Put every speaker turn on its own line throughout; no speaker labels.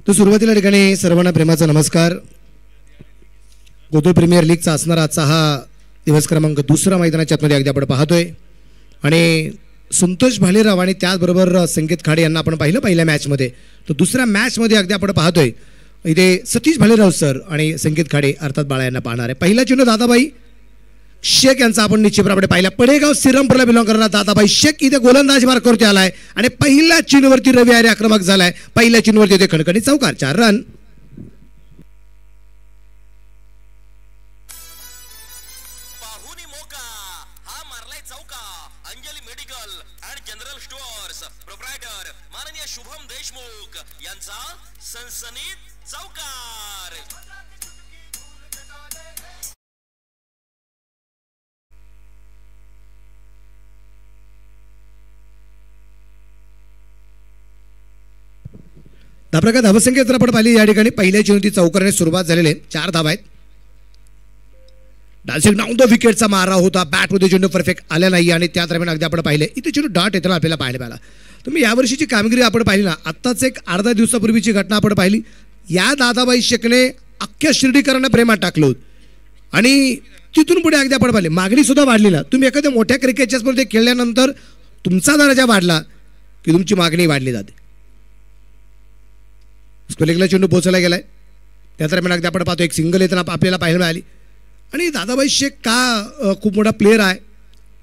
तर सुरुवातीला ठिकाणी सर्वांना प्रेमाचा नमस्कार. गोदो प्रीमियर लीगचा असणारा आजचा हा दिवस क्रमांक दुसरा मैदानाच्या आतमध्ये अगदी आपण पाहतोय आणि संतोष भालेराव आणि त्याचबरोबर संकेत खाडे यांना आपण पाहिलं पहिल्या मॅचमध्ये. तर दुसऱ्या मॅचमध्ये अगदी आपण पाहतोय इथे सतीश भालेराव सर आणि संकेत खाडे अर्थात बाळा यांना पाहणार आहे. पहिला चेंडू दादाबाई शेख यांचा आपण निश्चितप्रमाणे पाहिला. पडेगाव श्रीरामपूरला बिलॉंग करणारा दादाबाई शेख इथे गोलंदाज मार्कवरती आलाय आणि पहिल्या चेंडूवरती रवी आर्य आक्रमक झालाय. पहिल्या चेंडूवरती इथे खणखणी चौकार, 4 रन.
शुभम देशमुख यांचा सनसनीत चौकार.
धाप्रकार धावसंख्या जर आपण पाहिली या ठिकाणी पहिल्या चेंडूची चौकारने सुरुवात झालेली आहे. 4 धावा आहेत. डान्सिंग डाऊन द विकेटचा मारा होता. बॅटमध्ये चेंडू परफेक्ट आला नाही आणि त्या दरम्यान अगदी आपण पाहिले इथे चेंडू डॉट येताना आपल्याला पाहायला मिळाला. तुम्ही यावर्षीची कामगिरी आपण पाहिली ना. आत्ताच एक अर्धा दिवसापूर्वीची घटना आपण पाहिली. या दादाबाई शेखने अख्ख्या शिर्डीकरांना प्रेमात टाकलं होतं आणि तिथून पुढे अगदी आपण पाहिले मागणी सुद्धा वाढली ना. तुम्ही एखाद्या मोठ्या क्रिकेटच्या स्पर्धेत खेळल्यानंतर तुमचा दर्जा वाढला की तुमची मागणी वाढली जाते. स्पेलिंगला चेंडू पोहोचला गेलाय. त्या दरम्यान अगदी आपण पाहतो एक सिंगल येताना आपल्याला पाहायला मिळाली. आणि दादाबाई शेख का खूप मोठा प्लेअर आहे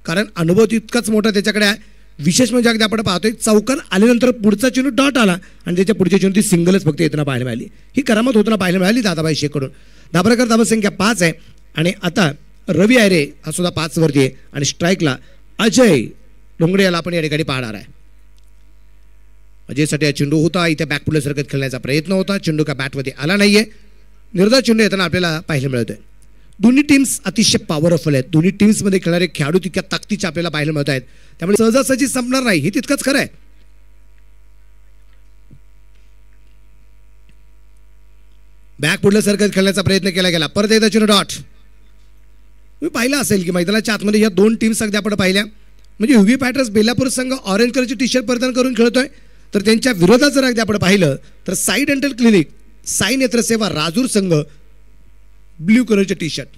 कारण अनुभव तितकाच मोठा त्याच्याकडे आहे. विशेष म्हणजे अगदी आपण पाहतोय चौकार आल्यानंतर पुढचा चेंडू डॉट आला आणि त्याच्या पुढच्या चेंडू ती सिंगलच फक्त येताना पाहायला मिळाली. ही करामत होताना पाहायला मिळाली दादाबाई शेखकडून. धाब्राकर धावसंख्या 5 आहे आणि आता रवी आयरे हा सुद्धा 5 वरती आहे आणि स्ट्राईकला अजय डोंगरे याला आपण या ठिकाणी पाहणार आहे. अजयसाठी हा चेंडू होता. इथे बॅकपुढे सरकत खेळण्याचा प्रयत्न होता. चेंडू का बॅटमध्ये आला नाहीये. निर्धार चेंडू येताना आपल्याला पाहायला मिळतोय. दोन्ही टीम्स अतिशय पॉवरफुल आहेत. दोन्ही टीम्समध्ये खेळणारे खेळाडू तितक्या ताकदीचे आपल्याला पाहायला मिळत आहेत. त्यामुळे सहजासहजी संपणार नाही हे तितकंच खरं आहे. बॅक पुढल्या सरकत खेळण्याचा प्रयत्न केला गेला. परत एकदा चेंडू डॉट. तुम्ही पाहिलं असेल की मैदानाच्या आतमध्ये या दोन टीम्स अगदी आपण पाहिल्या. म्हणजे युवी फायटर्स बेलापूर संघ ऑरेंज कलरची टी शर्ट परिधान करून खेळतोय तर त्यांच्या विरोधात जर अगदी आपण पाहिलं तर साई डेंटल क्लिनिक साई नेत्रसेवा राजूर संघ ब्ल्यू कलरचे टी शर्ट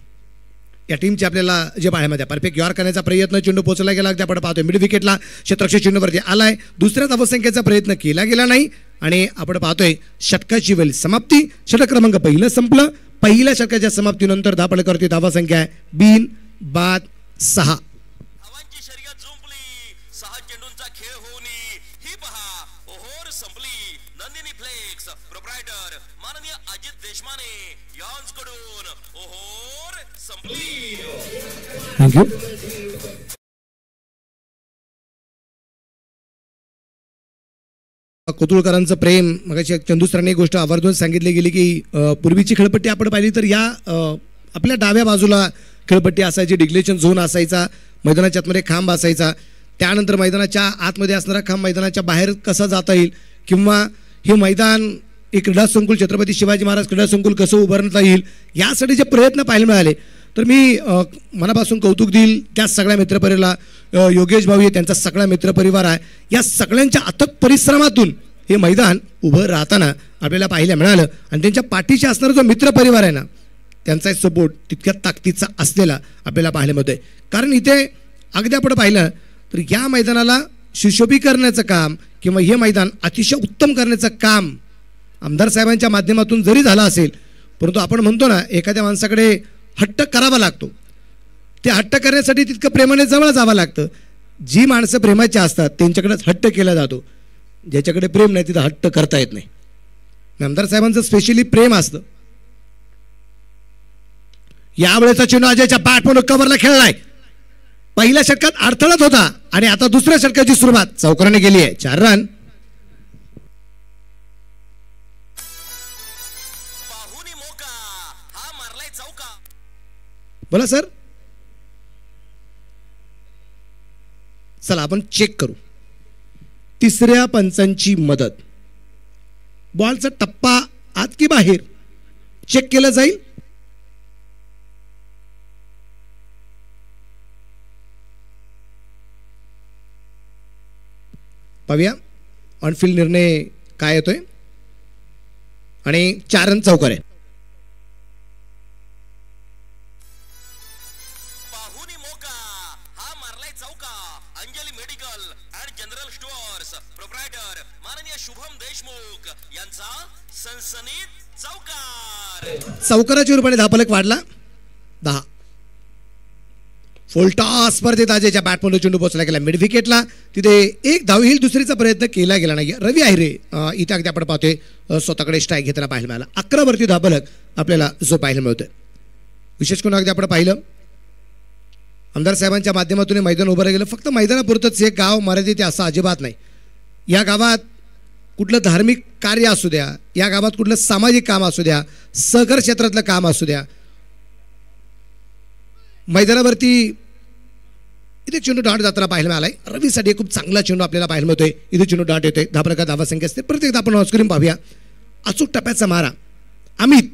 या टीमचे आपल्याला जे पाहायला परफेक्ट यॉर्क करण्याचा प्रयत्न चेंडू पोचला गेला. अगदी आपण पाहतोय मिड विकेटला क्षेत्ररक्षक चेंडूवरती आलाय. दुसऱ्या धावसंख्येचा प्रयत्न केला गेला नाही आणि आपण पाहतोय षटकाची वेळ समाप्ती. षटक क्रमांक पहिलं संपलं. पहिल्या षटकाच्या समाप्तीनंतर धापडकरती धावसंख्या आहे बिन बाद 6. थँक्यू. कोतुळकरांचं प्रेम मगाशी चंदूसरांनी एक गोष्ट आवर्जून सांगितली गेली की पूर्वीची खेळपट्टी आपण पाहिली तर या आपल्या डाव्या बाजूला खेळपट्टी असायची. डिग्लेशन झोन असायचा. मैदानाच्या आतमध्ये खांब असायचा. त्यानंतर मैदानाच्या आतमध्ये असणारा खांब मैदानाच्या बाहेर कसा जाता येईल किंवा हे मैदान एक क्रीडा संकुल छत्रपती शिवाजी महाराज क्रीडा संकुल कसं उभारता येईल यासाठी जे प्रयत्न पाहायला मिळाले तर मी मनापासून कौतुक देईल त्या सगळ्या मित्रपरिवाराला. योगेश भाऊ त्यांचा सगळा मित्रपरिवार आहे. या सगळ्यांच्या अथक परिश्रमातून हे मैदान उभं राहताना आपल्याला पाहायला मिळालं आणि त्यांच्या पाठीशी असणारा जो मित्रपरिवार आहे ना त्यांचा सपोर्ट तितक्या ताकदीचा असलेला आपल्याला पाहायला मिळतोय. कारण इथे अगदी आपण पाहिलं तर या मैदानाला सुशोभीकरणाचं काम किंवा हे मैदान अतिशय उत्तम करण्याचं काम आमदार साहेबांच्या माध्यमातून जरी झालं असेल परंतु आपण म्हणतो ना एखाद्या माणसाकडे हट्ट करावा लागतो. ते हट्ट करण्यासाठी तितकं प्रेमाने जवळ जावं लागतं. जी माणसं प्रेमाची असतात त्यांच्याकडेच हट्ट केला जातो. ज्याच्याकडे प्रेम नाही तिथं हट्ट करता येत नाही. आमदार साहेबांचं स्पेशली प्रेम असतं. यावेळेचा चेंडू अजयच्या बॅटमधून कव्हरला खेळलाय. पहिल्या षटकात अडथळत होता आणि आता दुसऱ्या षटकाची सुरुवात चौकाराने केली आहे. 4 रन. बोला सर. चला आपण चेक करू. तिसऱ्या पंचांची मदत. बॉलचा टप्पा आत की बाहेर चेक केलं जाईल. पाहूया ऑनफिल्ड निर्णय काय येतोय. आणि 4 रन चौकार आहे.
पाहुनी मोका हा मारलाय चौका. Anjali medical and general stores proprietor माननीय शुभम देशमुख यांचा सनसनीत चौकार.
चौकाराच्या रूपाने धावफलक वाढला 10. फुलटॉस स्पर्धेत अजयच्या बॅटमधून चेंडू पोहोचला गेला मिड विकेटला. तिथे एक धाव येईल दुसरीचा प्रयत्न केला गेला नाही. रवी आहिरे इथे अगदी आपण पाहतोय स्वतःकडे स्ट्राईक घेताना पाहायला मिळाला. 11 वरती धावफलक आपल्याला जो पाहायला मिळतोय. विशेष करून अगदी आपण पाहिलं आमदार साहेबांच्या माध्यमातून मैदान उभं राहिलं. फक्त मैदानापुरतंच हे गाव मर्यादित आहे असं अजिबात नाही. या गावात कुठलं धार्मिक कार्य असू द्या, या गावात कुठलं सामाजिक काम असू द्या, सहकार क्षेत्रातलं काम असू द्या, मैदानावरती इथे चेंडू डॉट जाताना पाहायला मिळालाय. रवीसाठी खूप चांगला चेंडू आपल्याला पाहायला मिळतोय. इथे चेंडू डॉट येतोय. धावफलकात धावसंख्या असते. प्रत्येकदा आपण ऑनस्क्रीन पाहूया. अचूक टप्प्याचा मारा अमित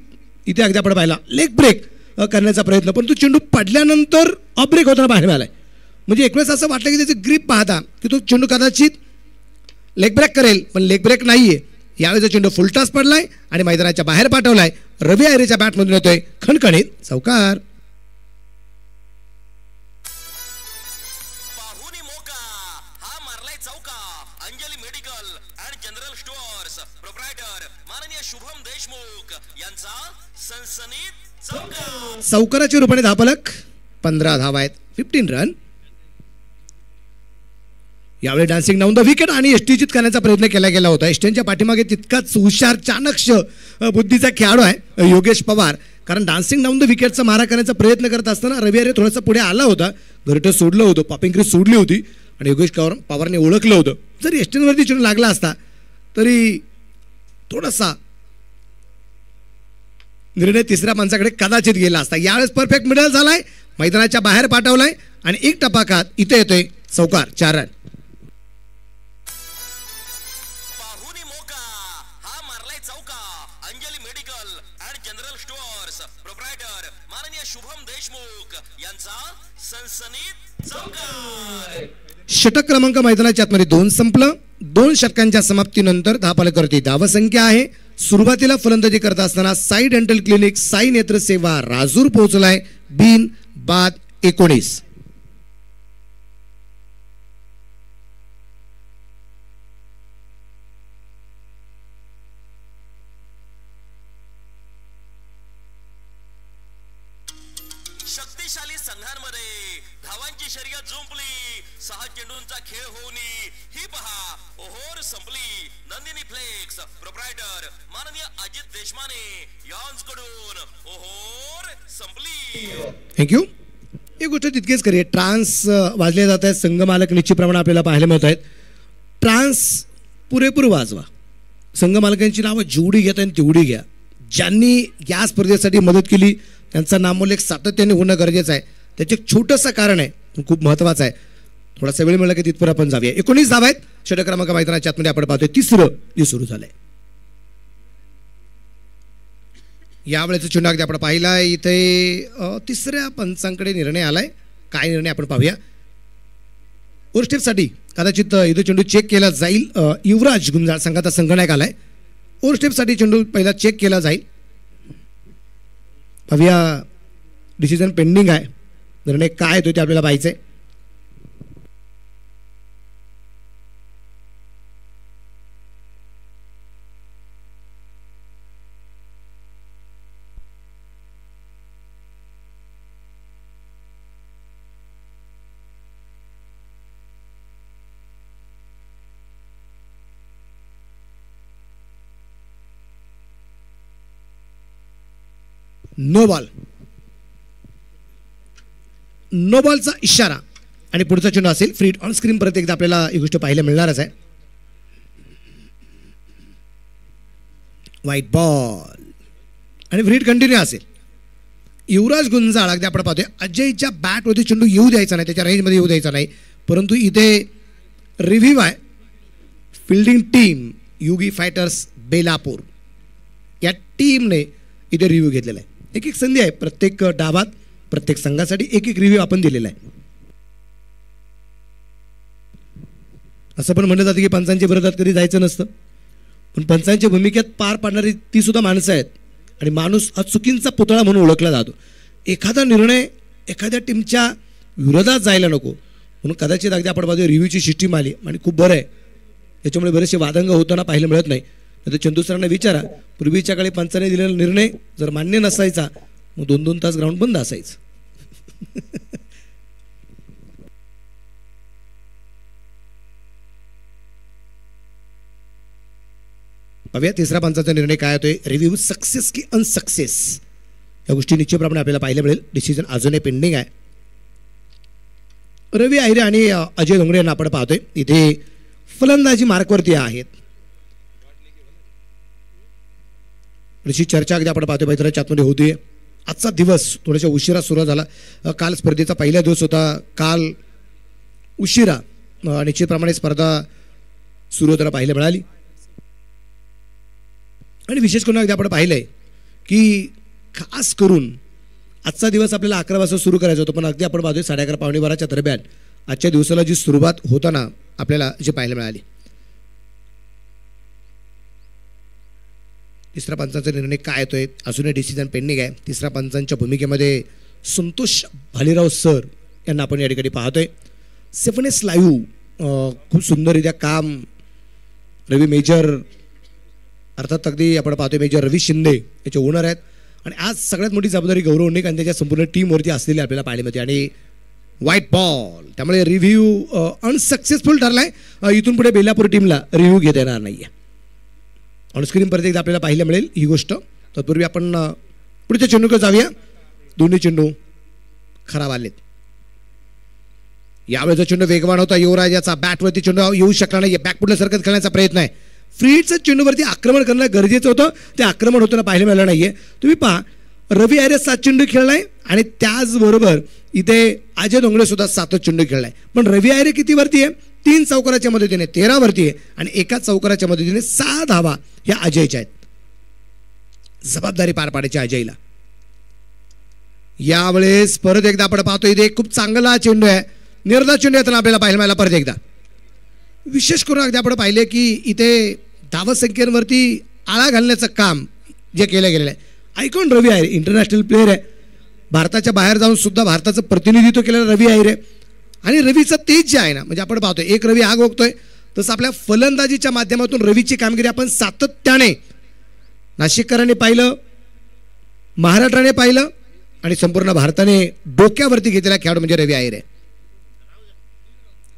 इथे अगदी आपण पाहिला. लेग ब्रेक करण्याचा प्रयत्न पण तो चेंडू पडल्यानंतर ऑफ ब्रेक होताना पाहायला मिळालाय. म्हणजे एक वेळेस असं वाटलं की त्याची ग्रीप पाहता की तो चेंडू कदाचित लेग ब्रेक करेल पण लेग ब्रेक नाहीये. यावेळेचा चेंडू फुलटॉस पडलाय आणि मैदानाच्या बाहेर पाठवलाय. रवी आयरेच्या बॅटमधून येतोय खणखणीत चौकार.
पाहुनी मोका हा मारलाय चौका. Anjali medical and general stores proprietor माननीय शुभम देशमुख यांचा सनसनीत चौकार.
चौकाराच्या रूपाने धावफलक 15 धावा आहेत. 15 रन. यावेळी डान्सिंग डाऊन द विकेट आणि यष्टीचित करण्याचा प्रयत्न केला गेला होता. यष्टींच्या पाठीमागे तितकाच हुशार चाणक्य बुद्धीचा खेळाडू आहे योगेश पवार. कारण डान्सिंग डाऊन द विकेटचा मारा करण्याचा प्रयत्न करत असताना रवी आहिरे थोडासा पुढे आला होता. घरटं सोडलं होतं. पॉपिंग क्रीज सोडली होती आणि योगेश पवारने ओळखलं होतं. जर यष्टींवरती चेंडू लागला असता तरी थोडासा निर्णय तिसऱ्या माणसाकडे कदाचित गेला असता. यावेळेस परफेक्ट मिडल झालाय. मैदानाच्या बाहेर पाठवलाय आणि एक टपाकात इथे येतोय चौकार. 4 रन.
पाहुनी मोका हा मारलाय चौका. Anjali medical and general stores proprietor माननीय शुभम देशमुख यांचा सनसनीत चौकार.
षटक क्रमांक मैदानाच्या आतमध्ये 2 संपलं. 2 षटकांच्या समाप्तीनंतर धावफलकावरती धावसंख्या आहे. सुरुवातीला फलंदाजी करत असताना साई डेंटल क्लिनिक साई नेत्र सेवा राजूर पोहोचलाय. बिन बाद 19.
शक्तिशाली संघांमध्ये धावांची शर्यत जुंपली. 6 चेंडूंचा खेळ होऊन ही पहा ओहोर संपली. नंदिनी फ्लेक्स प्रोप्रायटर माननीय अजित देशमाने यांकडून ओहोर संपली.
थँक्यू. एक गोष्ट तितकेच करूया. ट्रान्स वाजले जात आहेत. संघमालक निश्चितप्रमाणे आपल्याला पाहायला मिळत आहेत. ट्रान्स पुरेपूर वाजवा. संघमालकांची नावं जेवढी घेता येईल तेवढी घ्या. ज्यांनी या स्पर्धेसाठी मदत केली त्यांचा नामोल्लेख सातत्याने होणं गरजेचं आहे. त्याचे एक छोटंसं कारण आहे खूप महत्त्वाचं आहे. थोडासा वेळ मिळाला की तिथपर आपण जाऊया. 19 धावा आहेत. षटक क्रमांक मैदानाच्या आतमध्ये आपण पाहतोय 3रं जे सुरू झालंय. यावेळेचा चेंडू अगदी आपण पाहिला. इथे 3ऱ्या पंचांकडे निर्णय आलाय. काय निर्णय आपण पाहूया. ओव्हर स्टेपसाठी कदाचित इथे चेंडू चेक केला जाईल. युवराज गुंजाळ संघाचा संघनायक आलाय. ओव्हर स्टेपसाठी चेंडू पहिला चेक केला जाईल. पाहूया. डिसिजन पेंडिंग आहे. निर्णय काय येतो ते आपल्याला पाहायचंय. No ball. नो बॉलचा इशारा आणि पुढचा चेंडू असेल फ्री. ऑन स्क्रीन परत एकदा आपल्याला ही गोष्ट पाहायला मिळणारच आहे. व्हाईट बॉल आणि फ्रीट कंटिन्यू असेल. युवराज गुंजाळ अगदी आपण पाहतोय अजयच्या बॅटवरती चेंडू येऊ द्यायचा नाही. त्याच्या रेंजमध्ये येऊ द्यायचा नाही. परंतु इथे रिव्ह्यू आहे. फिल्डिंग टीम युगी फायटर्स बेलापूर या टीमने इथे रिव्ह्यू घेतलेला आहे. एक संधी आहे. प्रत्येक डावात प्रत्येक संघासाठी एक रिव्ह्यू आपण दिलेला आहे. असं पण म्हणलं जातं की पंचांच्या विरोधात कधी जायचं नसतं. पण पंचांच्या भूमिकेत पार पाडणारी ती सुद्धा माणसं आहेत आणि माणूस हा चुकींचा पुतळा म्हणून ओळखला जातो. एखादा निर्णय एखाद्या टीमच्या विरोधात जायला नको म्हणून कदाचित अगदी आपण बाजू रिव्ह्यूची सिस्टीम आली आणि खूप बरं आहे. त्याच्यामुळे बरेचसे वादंग होताना पाहायला मिळत नाही. तर चंदू सरांना विचारा, पूर्वीच्या काळी पंचाने दिलेला निर्णय जर मान्य नसायचा मग 2-2 तास ग्राउंड बंद असायचं. पाहूया तिसरा पंचाचा निर्णय काय होतोय. रिव्ह्यू सक्सेस की अनसक्सेस या गोष्टी निश्चितप्रमाणे आपल्याला पाहायला मिळेल. डिसिजन अजूनही पेंडिंग आहे. रवी आहिरे आणि अजय धोंगडे यांना आपण पाहतोय इथे फलंदाजी मार्कवरती आहेत. अशी चर्चा अगदी आपण पाहतोय मैदानाच्या आतमध्ये होती. आजचा दिवस थोड्याशा उशिरा सुरू झाला. काल स्पर्धेचा पहिला दिवस होता. काल उशिरा निश्चितप्रमाणे स्पर्धा सुरू होताना पाहायला मिळाली आणि विशेष करून अगदी आपण पाहिलंय की खास करून आजचा दिवस आपल्याला 11 वाजता सुरू करायचा होता, पण अगदी आपण पाहतोय 11:30 पावणे 12च्या दरम्यान आजच्या दिवसाला जी सुरुवात होताना आपल्याला जी पाहायला मिळाली. तिसऱ्या पंचांचा निर्णय काय येतोय अजूनही डिसिजन पेंडिंग आहे. तिसऱ्या पंचांच्या भूमिकेमध्ये संतोष भालेराव सर यांना आपण या ठिकाणी पाहतोय. सेफनेस लाईव्ह खूप सुंदररित्या काम रवी मेजर अर्थात अगदी आपण पाहतोय मेजर रवी शिंदे याचे ओनर आहेत आणि आज सगळ्यात मोठी जबाबदारी गौरव उन्निक आणि त्याच्या संपूर्ण टीमवरती असलेली आपल्याला पाहायला मिळते आणि व्हाईट बॉल त्यामुळे रिव्ह्यू अनसक्सेसफुल ठरलाय. इथून पुढे बेलापूर टीमला रिव्ह्यू घेता येणार नाही आहे. ऑनस्क्रीन परत एकदा आपल्याला पाहायला मिळेल ही गोष्ट. तत्पूर्वी आपण पुढच्या चेंडूकडे जाऊया. दोन्ही चेंडू खराब आलेत. यावेळेचा चेंडू वेगवान होता. युवराज याचा बॅटवरती चेंडू येऊ शकला नाही. बॅकफुटला सरकत खेळण्याचा प्रयत्न आहे. फ्रीडचं चेंडूवरती आक्रमण करणं गरजेचं होतं. ते आक्रमण होताना पाहायला मिळालं नाहीये. तुम्ही पहा रवी आहिरे 7 चेंडू खेळलाय आणि त्याचबरोबर इथे अजय धोंगडे सुद्धा 7 चेंडू खेळलाय. पण रवी आहिरे किती वरती आहे? 3 चौकाराच्या मदतीने 13 वरती आहे आणि एका चौकाराच्या मदतीने 6 धावा ह्या अजयच्या आहेत. जबाबदारी पार पाडायची अजयला. यावेळेस परत एकदा आपण पाहतो इथे खूप चांगला चेंडू आहे. निर्धार चेंडू येताना आपल्याला पाहायला मिळाला परत एकदा. विशेष करून अगदी आपण पाहिले की इथे धावसंख्येवरती आळा घालण्याचं काम जे केलं गेलेलं आहे. आयकॉन रवी आहिरे इंटरनॅशनल प्लेअर आहे. भारताच्या बाहेर जाऊन सुद्धा भारताचं प्रतिनिधित्व केलेलं रवी आहिरे आणि रवीचं तेज जे आहे ना म्हणजे आपण पाहतोय एक रवी आग ओकतोय तसं आपल्या फलंदाजीच्या माध्यमातून रवीची कामगिरी आपण सातत्याने नाशिककरांनी पाहिलं, महाराष्ट्राने पाहिलं आणि संपूर्ण भारताने डोक्यावरती घेतलेला खेळाडू म्हणजे रवी आहिरे.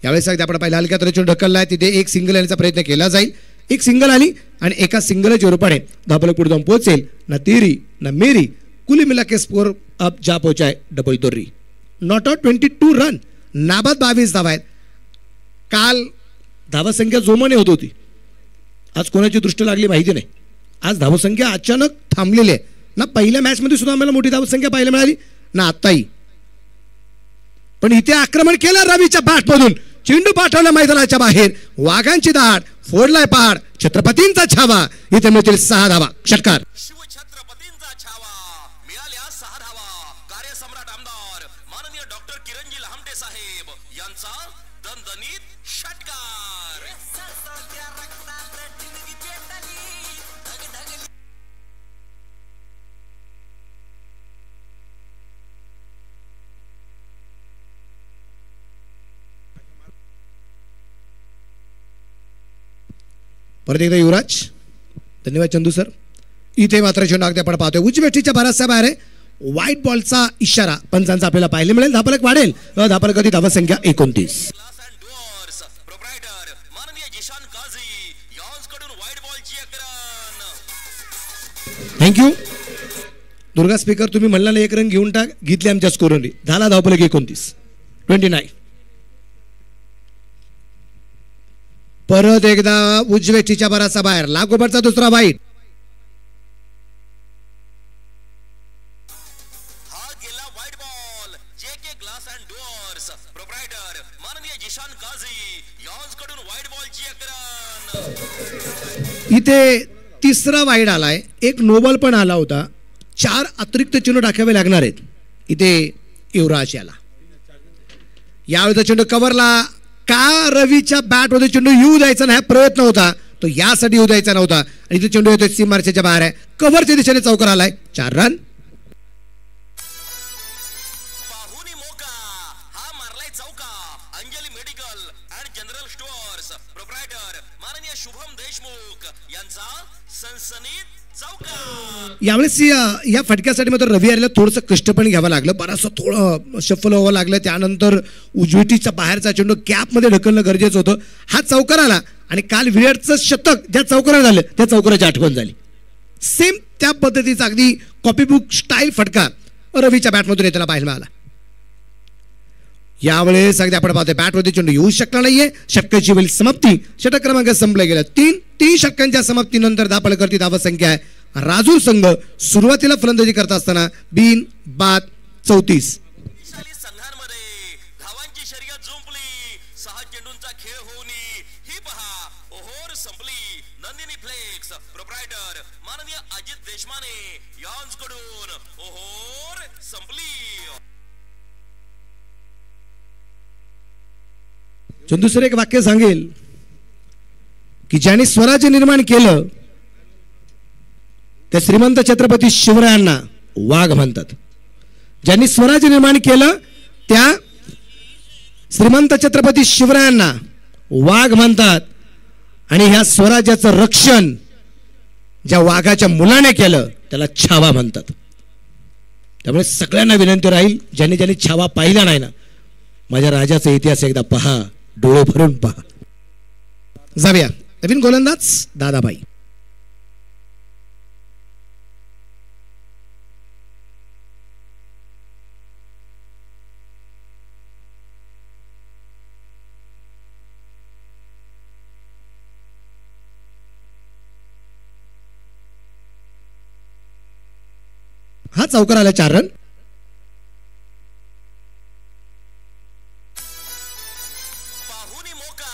यावेळेस अगदी आपण पाहिलं हलक्या तऱ्हेतून ढकललाय. तिथे एक सिंगल येण्याचा प्रयत्न केला जाईल. एक सिंगल आली आणि एका सिंगलच्या रूपाने धावफलक पुढे जाऊन पोहोचेल. ना तेरी ना मेरी कुल मिला के स्कोर अब जा पहुंचा है डबल तोर्री. Not out 22 run. नाबाद 22 धावा आहेत. काल धावसंख्या जोमाने होत होती. आज कोणाची दृष्टी लागली माहिती नाही. आज धावसंख्या अचानक थांबलेली आहे. ना पहिल्या मॅचमध्ये सुद्धा आम्हाला मोठी धावसंख्या पाहायला मिळाली ना आत्ताही. पण इथे आक्रमण केलं रवीच्या बॅटमधून. चेंडू पाठवला मैदानाच्या बाहेर. वाघांची दाट फोडलाय पाड. छत्रपतींचा छावा. इथे मिळतील 6 धावा. षटकार.
शिवछत्रपतींचा छावा. मिळाल्या 6 धावा. कार्यसम्राट आमदार माननीय डॉक्टर किरणजी लहामटे साहेब यांचा दणदणीत षटकार.
परत एकदा युवराज. धन्यवाद चंदू सर. इथे मात्र चेंडू अगदी आपण पाहतोय उजवेष्टीच्या बराचसा बाहेर आहे. व्हाईट बॉलचा इशारा पंचांचा आपल्याला पाहायला मिळेल. धावफलक वाढेल. धावफलकाची धावसंख्या 29. थँक्यू. दुर्गा स्पीकर तुम्ही म्हणला ना 1 रन घेऊन टाक. घेतले आमच्या स्कोरने. झाला धावफलक 29. परत एकदा उजवेष्टीच्या बराचसा बाहेर. लागोपाठचा दुसरा वाईट.
हा गेला white ball. JK glass and doors proprietor माननीय जिशान काझी यांच्याकडून व्हाईट बॉलची 1 रन.
इथे तिसरा वाईड आलाय. एक नोबॉल पण आला होता. 4 अतिरिक्त चेंडू टाकावे लागणार आहेत इथे युवराज याला. यावेळेचा चेंडू कव्हरला. का रवीच्या बॅटमध्ये चेंडू येऊ द्यायचा नाही प्रयत्न होता तो यासाठी येऊ द्यायचा नव्हता आणि इथे चेंडू येतोय सीम मार्चच्या बाहेर आहे. कव्हरच्या दिशेने चौकार आलाय. 4 रन.
पाहुनी मोका हा मारलाय चौका. Anjali medical and general stores proprietor माननीय शुभम देशमुख यांचा सनसनीत चौका.
यावेळेस या फटक्यासाठी मात्र रवी हरीला थोडंसं कष्ट पण घ्यावं लागलं. बराचसा थोडं शफल व्हावं लागलं. त्यानंतर उजवीटीच्या बाहेरचा चेंडू कॅपमध्ये ढकलणं गरजेचं होतं. हा चौकार आला आणि काल विराटचं शतक ज्या चौकारात झालं त्या चौकाराची आठवण झाली. सेम त्या पद्धतीचा अगदी कॉपीबुक स्टाईल फटका रवीच्या बॅटमधून येताना पाहायला मिळाला. यावेळेस अगदी आपण पाहतोय बॅटवरती चेंडू येऊ शकला नाहीये. षटकाची वेळ समाप्ती. षटक क्रमांक संपला गेला. 3 षटकांच्या समाप्तीनंतर धापळकरती धावसंख्या आहे. राजूर संघ सुरुवातीला फलंदाजी करत असताना बिन बाद 34.
संघांमध्ये धावांची शर्यत जुंपली. 6 चेंडूंचा खेळ होऊन ही पहा ओहोर संपली. नंदिनी फ्लेक्स प्रोप्रायटर माननीय अजित देशमाने यांकडून ओहोर संपली.
चंदू सर एक वाक्य सांगेल की ज्याने स्वराज्य निर्माण केलं त्या श्रीमंत छत्रपती शिवरायांना वाघ म्हणतात. ज्यांनी स्वराज्य निर्माण केलं त्या श्रीमंत छत्रपती शिवरायांना वाघ म्हणतात. आणि ह्या स्वराज्याचं रक्षण ज्या वाघाच्या मुलाने केलं त्याला छावा म्हणतात. त्यामुळे सगळ्यांना विनंती राहील ज्यांनी ज्यांनी छावा पाहिला नाही ना, माझ्या राजाचा इतिहास एकदा पहा, डोळे भरून पहा. जाऊया नवीन गोलंदाज दादाबाई. हा चौकार आला. 4 रन.
पाहुनी मोका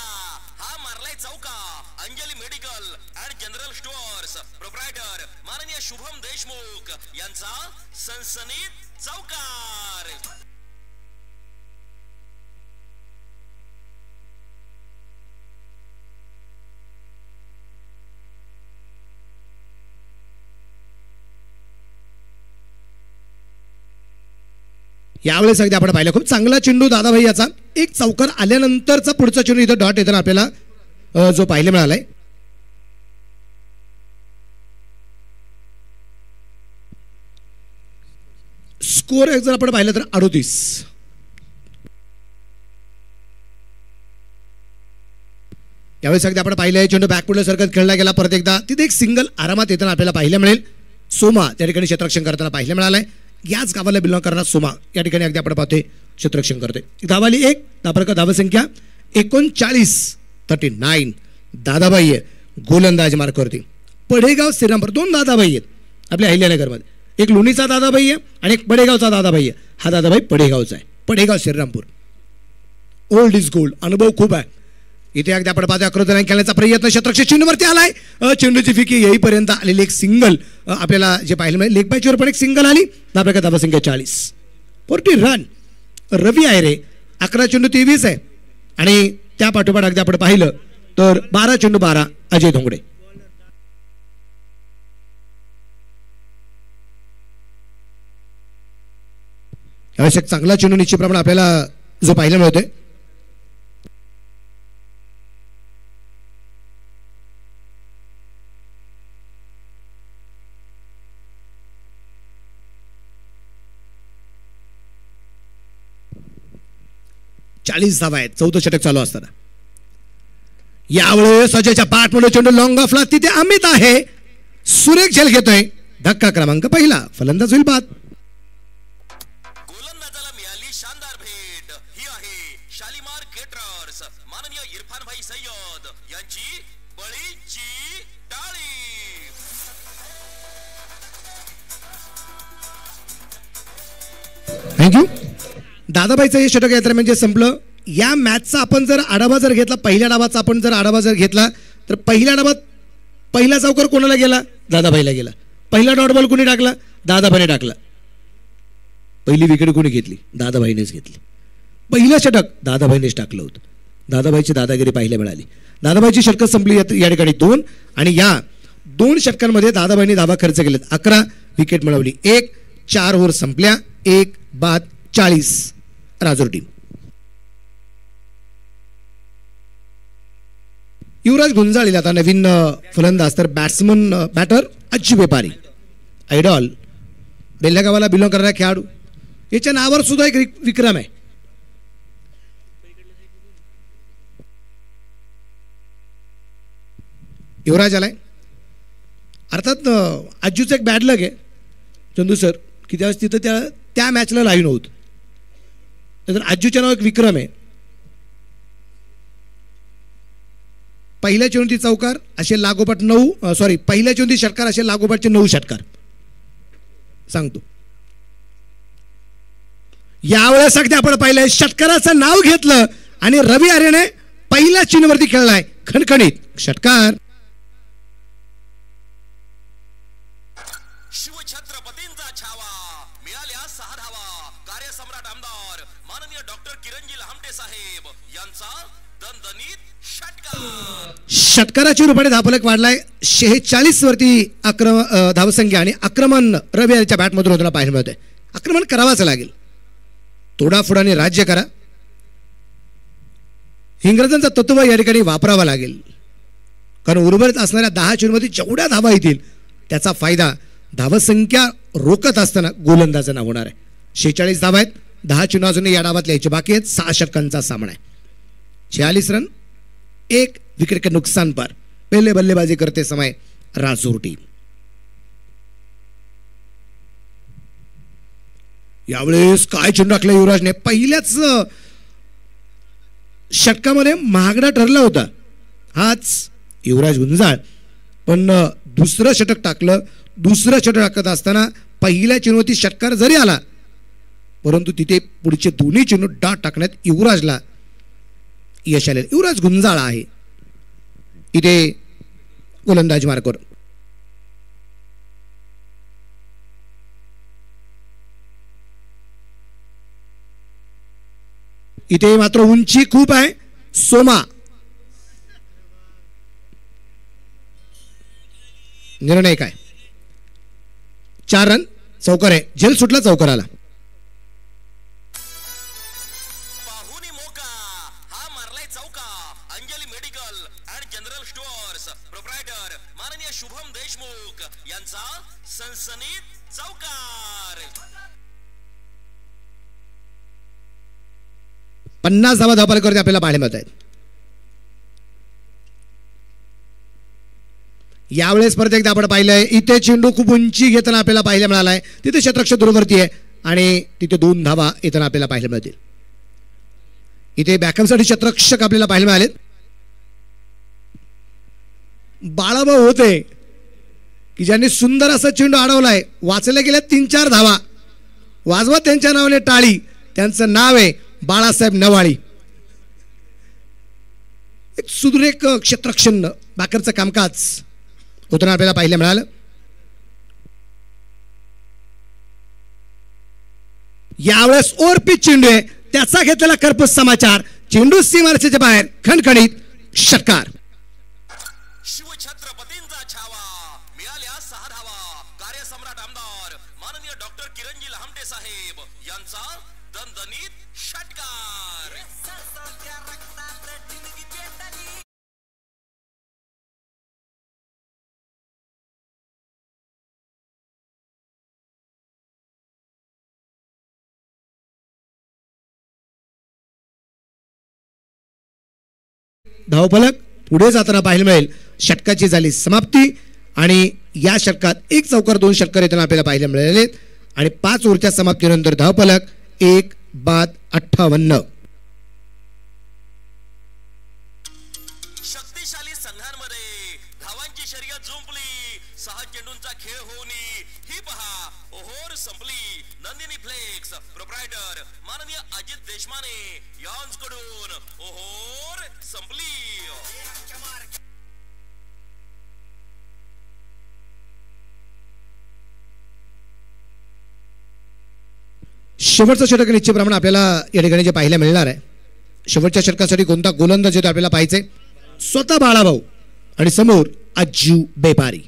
हा मारलाय चौका. Anjali medical and general stores proprietor माननीय शुभम देशमुख यांचा सनसनीत चौकार.
यावेळेस अगदी आपण पाहिलं खूप चांगला चेंडू दादाभाई याचा. एक चौकार आल्यानंतरचा पुढचा चेंडू इथं डॉट येताना आपल्याला जो पाहायला मिळालाय. स्कोर जर आपण पाहिलं तर 38. यावेळेस अगदी आपण पाहिलंय चेंडू बॅकपुढल्या सरकत खेळला गेला. परत एकदा तिथे एक सिंगल आरामात येताना आपल्याला पाहायला मिळेल. सोमा त्या ठिकाणी क्षेत्ररक्षण करताना पाहायला मिळालंय. याच गावाला बिलॉंग करणार सोमा या ठिकाणी अगदी आपण पाहतोय क्षेत्ररक्षण करतोय. धावाली 1 धापरकर धावसंख्या 39-39. दादाबाई आहे गोलंदाज मार्कवरती. पडेगाव श्रीरामपूर 2 दादाबाई आहेत आपल्या अहिल्यानगरमध्ये. एक लोणीचा दादाबाई आहे आणि एक पडेगावचा दादाबाई आहे. हा दादाबाई पडेगावचा आहे. Padegaon Shrirampur. Old is gold. अनुभव खूप आहे. इथे अगदी आपण पाहतोय आक्रमण खेळण्याचा प्रयत्न क्षेत्ररक्षण चेंडूवरती आलाय. चेंडूची फिकी येईपर्यंत आलेली एक सिंगल आपल्याला जे पाहिलं मिळेल. लेग बायचीवर पण एक सिंगल आली. धापरकर धावसंख्या 40. 40 रन. रवी आहे रे. 11 चेंडू 23 आहे आणि त्या पाठोपाठ अगदी आपण पाहिलं तर 12 चेंडू 12 अजय धोंगडे. यावेळेस एक चांगला चेंडू निश्चितप्रमाणे आपल्याला जो पाहायला मिळतोय. चाळीस धावा आहेत 14 षटक चालू असताना. यावेळेस अजयच्या बॅटमध्ये चेंडू लॉंग ऑफला. तिथे अमित आहे. सुरेख झेल घेतोय. धक्का क्रमांक पहिला. फलंदाज होईल बाद.
गोलंदाजाला मिळाली शानदार भेट. ही आहे शालिमार केटरर्स माननीय इरफान भाई सय्यद यांची बळीची टाळी.
थँक्यू. दादाबाईचं हे षटक यात्रा म्हणजे संपलं. या मॅचचा आपण जर आढावा जर घेतला, पहिल्या डावाचा आपण जर आढावा जर घेतला तर पहिल्या डावात पहिला चौकार कोणाला गेला? दादाबाईला गेला. पहिला डॉट बॉल कोणी टाकला? दादाबाईने टाकला. पहिली विकेट कोणी घेतली? दादाबाईनेच घेतली. पहिलं षटक दादाबाईनेच टाकलं होतं. दादाबाईची दादागिरी पाहायला मिळाली. दादाबाईची षटकं संपली या ठिकाणी 2 आणि या 2 षटकांमध्ये दादाबाईंनी धावा खर्च केलेत. 11 विकेट मिळवली. 4 ओव्हर संपल्या. 1 बाद 40 राजूर टीम. युवराज गुंजाळ आता नवीन फलंदाज, तर बॅटर अज्जू व्यापारी, आयडॉल, बेल्ल्या गावाला बिलॉंग करणारा खेळाडू. याच्या नावावर सुद्धा एक विक्रम आहे. युवराज आलाय. अर्थात अज्जूचं एक बॅड लक आहे चंदू सर, की त्यावेळेस तिथं त्या मॅचला लाईव्ह नव्हतं. तर अज्जूच्या नाव एक विक्रम आहे. पहिल्या चेंडूची चौकार असे लागोपाठ पहिल्या चेंडूची षटकार असे लागोपाठचे 9 षटकार सांगतो. यावेळेस अगदी आपण पाहिलंय षटकाराचं नाव घेतलं आणि रवी आर्यने पहिल्या चेंडूवरती खेळलाय खणखणीत षटकार.
शिवछत्रपतींचा छावा, मिळाल्या 6 धावा. कार्यसम्राट आमदार माननीय डॉक्टर किरणजी लहामटे साहेब यांचा दणदणीत षटकार.
षटकाराच्या रूपाने धावफलक वाढलाय 46 वरती धावसंख्या आणि आक्रमण रवी आर्यच्या बॅटमधून होताना पाहायला मिळतंय. आक्रमण करावाच लागेल. तोडाफोडाने राज्य करा, इंग्रजांचं तत्व या ठिकाणी वापरावा लागेल. कारण उर्वरित असणाऱ्या 10 चेंडूमध्ये जेवढ्या धावा येतील त्याचा फायदा धावसंख्या रोखत असताना गोलंदाजांना होणार आहे. 46 धावा आहेत. 10 चेंडू अजूनही या डावात लिहायचे बाकी आहेत. 6 षटकांचा सामना आहे. 46 रन, 1 विकेट के नुकसान पर. पहिले बल्लेबाजी करते समय राजूर टीम. यावेळेस काय चेंडू टाकला युवराजने. पहिल्याच षटकामध्ये महागडा ठरला होता हाच युवराज गुंजाळ, पण दुसरं षटक टाकलं. दुसरं षटक टाकत असताना पहिल्या चेंडूवरती षटकार जरी आला परंतु तिथे पुढचे दोन्ही चेंडू डाट टाकण्यात युवराजला यश आले. युवराज गुंजाळ आहे इथे गोलंदाजी मार्कवर. इथे मात्र उंची खूप आहे. सोमा निर्णय काय. 4 रन, चौकार आहे. झेल सुटला चौकाराला.
पाहुनी मोका हा मारलाय चौका. Anjali medical and general stores proprietor माननीय शुभम देशमुख यांचा सनसनीत चौकार.
50 धावा धावफलकावरती आपल्याला पाहायला मिळत आहेत. यावेळेस परत एकदा आपण पाहिलंय इथे चेंडू खूप उंची घेताना आपल्याला पाहायला मिळालाय. तिथे क्षेत्ररक्षक दूरवरती आहे आणि तिथे 2 धावा येताना आपल्याला पाहायला मिळतील. इथे बॅकअपसाठी क्षेत्ररक्षक आपल्याला पाहायला मिळाले. बाळाभाऊ होते की ज्यांनी सुंदर असा चेंडू अडवलाय. वाचल्या गेल्या 3-4 धावा. वाजवा त्यांच्या नावाने टाळी. त्यांचं नाव आहे बाळासाहेब नवाळी. एक सुदृढ क्षेत्ररक्षण बॅकअपचं कामकाज होताना आपल्याला पाहायला मिळालं. यावेळेस ओव्हरपिच चेंडू आहे. त्याचा घेतलेला कर्पूस समाचार. चेंडू सीमारेषेच्या बाहेर खणखणीत षटकार.
शिवछत्रपतींचा छावा, मिळाल्या 6 धावा. कार्यसम्राट आमदार माननीय डॉक्टर किरणजी लहामटे साहेब यांचा दणदणीत षटकार.
धावफलक पुढे जाताना पाहायला मिळेल. षटकाची झाली समाप्ती आणि या षटकात 1 चौकार 2 षटकार येताना आपल्याला पाहायला मिळाले आणि 5 ओव्हरच्या समाप्तीनंतर धावफलक 1 बाद 58.
शक्तिशाली संघांमध्ये धावांची शर्यत जुंपली. 6 चेंडूंचा खेळ होऊन ही पहा ओव्हर संपली. नंदिनी फ्लेक्स प्रोप्रायटर माननीय अजित देशमाने यांकडून ओव्हर संपली.
शेवटचं षटक निश्चितप्रमाणे आपल्याला या ठिकाणी जे पाहायला मिळणार आहे. शेवटच्या षटकासाठी कोणता गोलंदाज येतो आपल्याला पाहायचे. स्वतः बाळाभाऊ आणि समोर अज्जू बेपारी.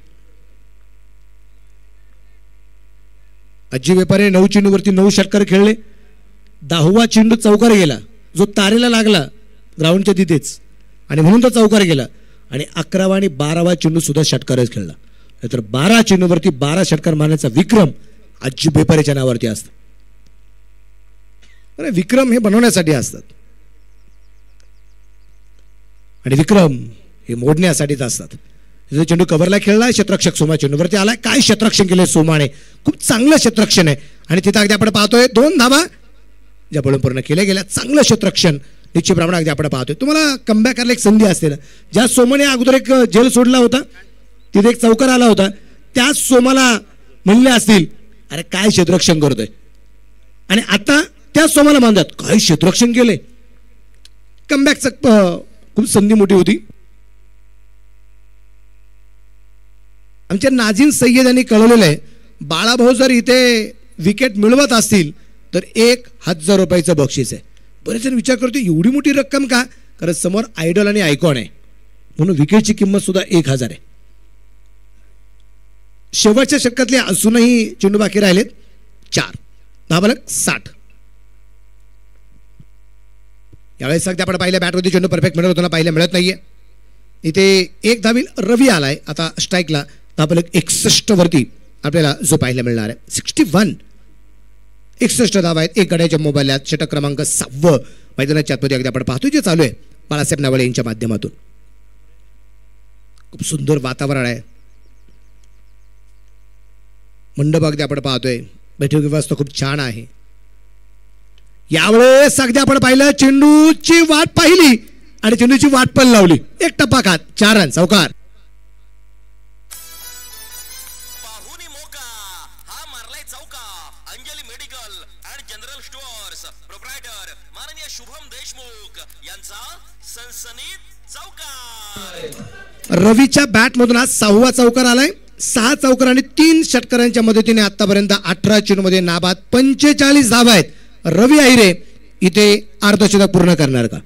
अज्जू बेपारी 9 चेंडूवरती 9 षटकार खेळले. 10वा चेंडू चौकार गेला जो तारेला लागला ग्राउंडच्या तिथेच आणि म्हणून तो चौकार गेला. आणि 11वा आणि 12वा चेंडू सुद्धा षटकारच खेळला. नाहीतर 12 चेंडूवरती 12 षटकार मारण्याचा विक्रम अज्जू बेपारीच्या नावावरती असतो. अरे विक्रम हे बनवण्यासाठी असतात आणि विक्रम हे मोडण्यासाठीच असतात. जो चेंडू कव्हरला खेळला क्षेत्ररक्षक सोमा चेंडूवरती आलाय. काय क्षेत्ररक्षण केलंय सोमाने, खूप चांगलं क्षेत्ररक्षण आहे. आणि तिथं अगदी आपण पाहतोय 2 धावा ज्या बळून पूर्ण केल्या गेल्या. चांगलं क्षेत्ररक्षण निश्चितप्रमाणे अगदी आपण पाहतोय. तुम्हाला कमबॅक करायला एक संधी असते ना. ज्या सोमाने अगोदर एक जेल सोडला होता तिथे एक चौकार आला होता, त्याच सोमाला म्हणले असतील अरे काय क्षेत्ररक्षण करतोय, आणि आता त्याच सोमाला मानतात काय क्षेत्ररक्षण केलंय. कमबॅकचं खूप संधी मोठी होती. आमच्या नाझीम सय्यद यांनी कळवलेलं आहे बाळाभाऊ जर इथे विकेट मिळवत असतील तर 1000 रुपयाचं बक्षीस आहे. बरेच जण विचार करतो एवढी मोठी रक्कम का, कारण समोर आयडॉल आणि आयकॉन आहे म्हणून विकेटची किंमत सुद्धा 1000 आहे. शेवटच्या षटकातले अजूनही चेंडू बाकी राहिलेत 4. धाबालक 60. यावेळेस सध्या आपण पाहिलं बॅटवरती चेंडू परफेक्ट मिळत होताना पाहायला मिळत नाहीये. इथे एक धावील रवी आलाय आता स्ट्राईकला. धाबालक 61 वरती आपल्याला जो पाहायला मिळणार आहे 61. 61 धावा आहेत. एक गड्याच्या मोबाईलात षटक क्रमांक 6 मैदानाच्या आतमध्ये अगदी आपण पाहतोय जे चालू आहे बाळासाहेब नावळे यांच्या माध्यमातून. खूप सुंदर वातावरण आहे. मंडप अगदी आपण पाहतोय. बैठक व्यवस्था खूप छान आहे. यावेळेस अगदी आपण पाहिलं चेंडूची वाट पाहिली आणि चेंडूची वाट पण लावली. एक टप्पा खात 4 रन चौकार.
पाहुनी मोका हा मारलाय चौका. Anjali medical and general stores proprietor माननीय शुभम देशमुख यांचा सनसनीत चौकार.
रवीच्या बॅट मधून आज 6वा चौकार आलाय. 6 चौकार आणि 3 षटकारांच्या मदतीने आतापर्यंत 18 चेंडूमध्ये नाबाद 45 धावा आहेत. रवी आहिरे इथे अर्धशतक पूर्ण करणार का.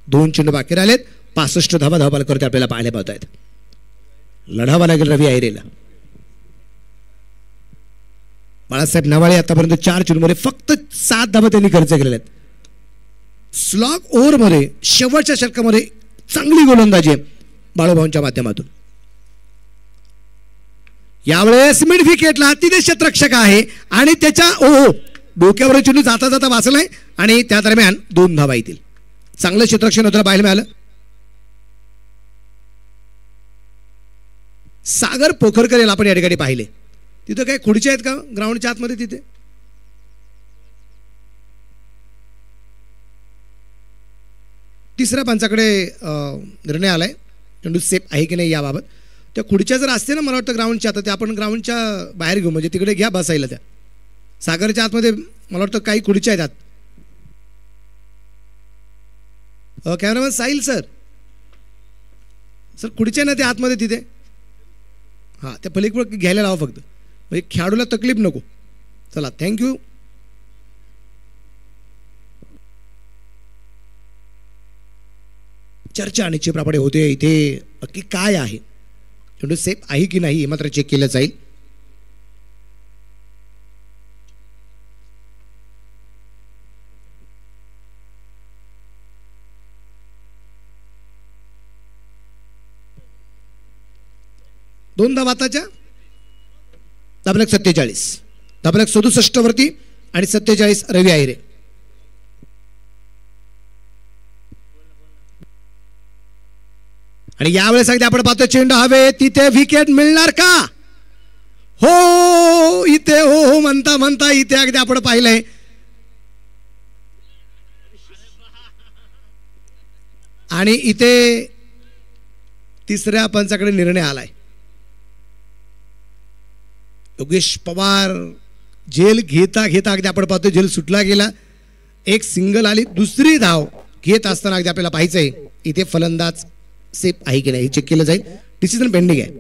2 चेंडू बाकी राहिलेत. 65 धावा धावबाल करते आपल्याला पाहायला पाहत आहेत. लढावा लागेल रवी आहिरेला. बाळासाहेब नावाळे आतापर्यंत 4 चेंडूमध्ये फक्त 7 धावा त्यांनी खर्च केलेल्या आहेत. स्लॉग ओव्हर मध्ये शेवटच्या षटकामध्ये चांगली गोलंदाजी आहे बाळूभाऊंच्या माध्यमातून. यावेळेस मिड विकेटला तिथे क्षेत्ररक्षक आहे आणि त्याच्या डोक्यावर चेंडू जाता जाता वाचलाय आणि त्या दरम्यान 2 धावा येतील. चांगलं क्षेत्ररक्षण होतं पाहायला मिळालं. सागर पोखरकर याला आपण या ठिकाणी पाहिले. तिथं काय खुर्च्या आहेत का ग्राउंडच्या आतमध्ये तिथे. तिसऱ्या पंचाकडे निर्णय आलाय चेंडू सेफ आहे की नाही याबाबत. त्या खुर्च्या जर असते ना मला वाटतं ग्राउंडच्या आता त्या आपण ग्राउंडच्या बाहेर घेऊ म्हणजे तिकडे घ्या बसायला. त्या सागरच्या आतमध्ये मला वाटतं काही खुर्च्या आहेत. कॅमेरामॅन साहिल सर खुर्च्या ना त्या आतमध्ये तिथे. हां त्या पलीकडे घ्यायला लावा फक्त म्हणजे खेळाडूला तकलीफ नको. चला थँक्यू. चर्चा निश्चितप्रमाणे होते इथे नक्की काय आहे चेंडू सेफ आहे की नाही हे मात्र चेक केलं जाईल. दोन धावा आताच्या. धाबलक 47. धाबलक 67 वरती आणि 47 रवी आहिरे. आणि यावेळेस अगदी आपण पाहतो चेंडू हवे तिथे विकेट मिळणार का. हो इथे हो म्हणता म्हणता इथे अगदी आपण पाहिलंय आणि इथे तिसऱ्या पंचाकडे निर्णय आलाय. योगेश पवार जेल घेता घेता अगदी आपण पाहतो जेल सुटला गेला. एक सिंगल आली. दुसरी धाव घेत असताना अगदी आपल्याला पाहायचंय इथे फलंदाज सेफ आहे की नाही हे चेक केलं जाईल. डिसिजन पेंडिंग आहे.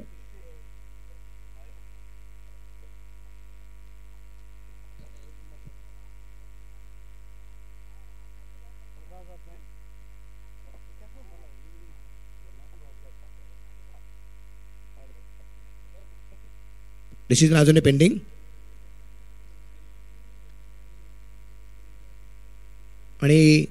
डिसिजन अजूनही पेंडिंग. आणि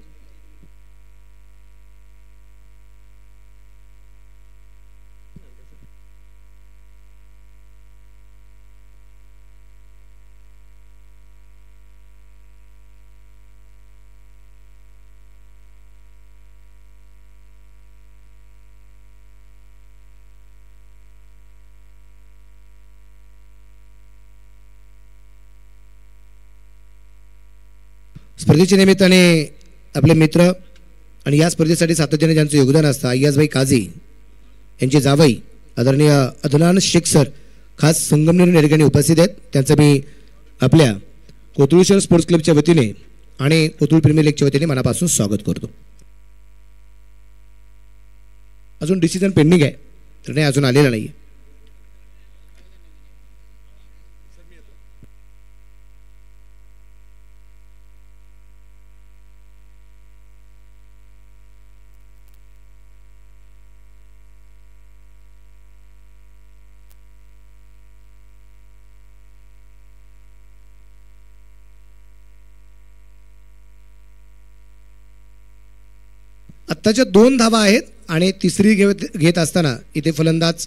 स्पर्धेच्या निमित्ताने आपले मित्र आणि या स्पर्धेसाठी सातत्याने ज्यांचं योगदान असतं अय्याजभाई काझी यांचे जावई आदरणीय अदनान शेख सर खास संगमनेर या ठिकाणी उपस्थित आहेत. त्यांचं मी आपल्या कोथरूड शहर स्पोर्ट्स क्लबच्या वतीने आणि कोथरूड प्रीमियर लीगच्या वतीने मनापासून स्वागत करतो. अजून डिसिजन पेंडिंग आहे तर नाही अजून आलेला नाही. आत्ताच्या 2 धावा आहेत आणि तिसरी घेत असताना इथे फलंदाज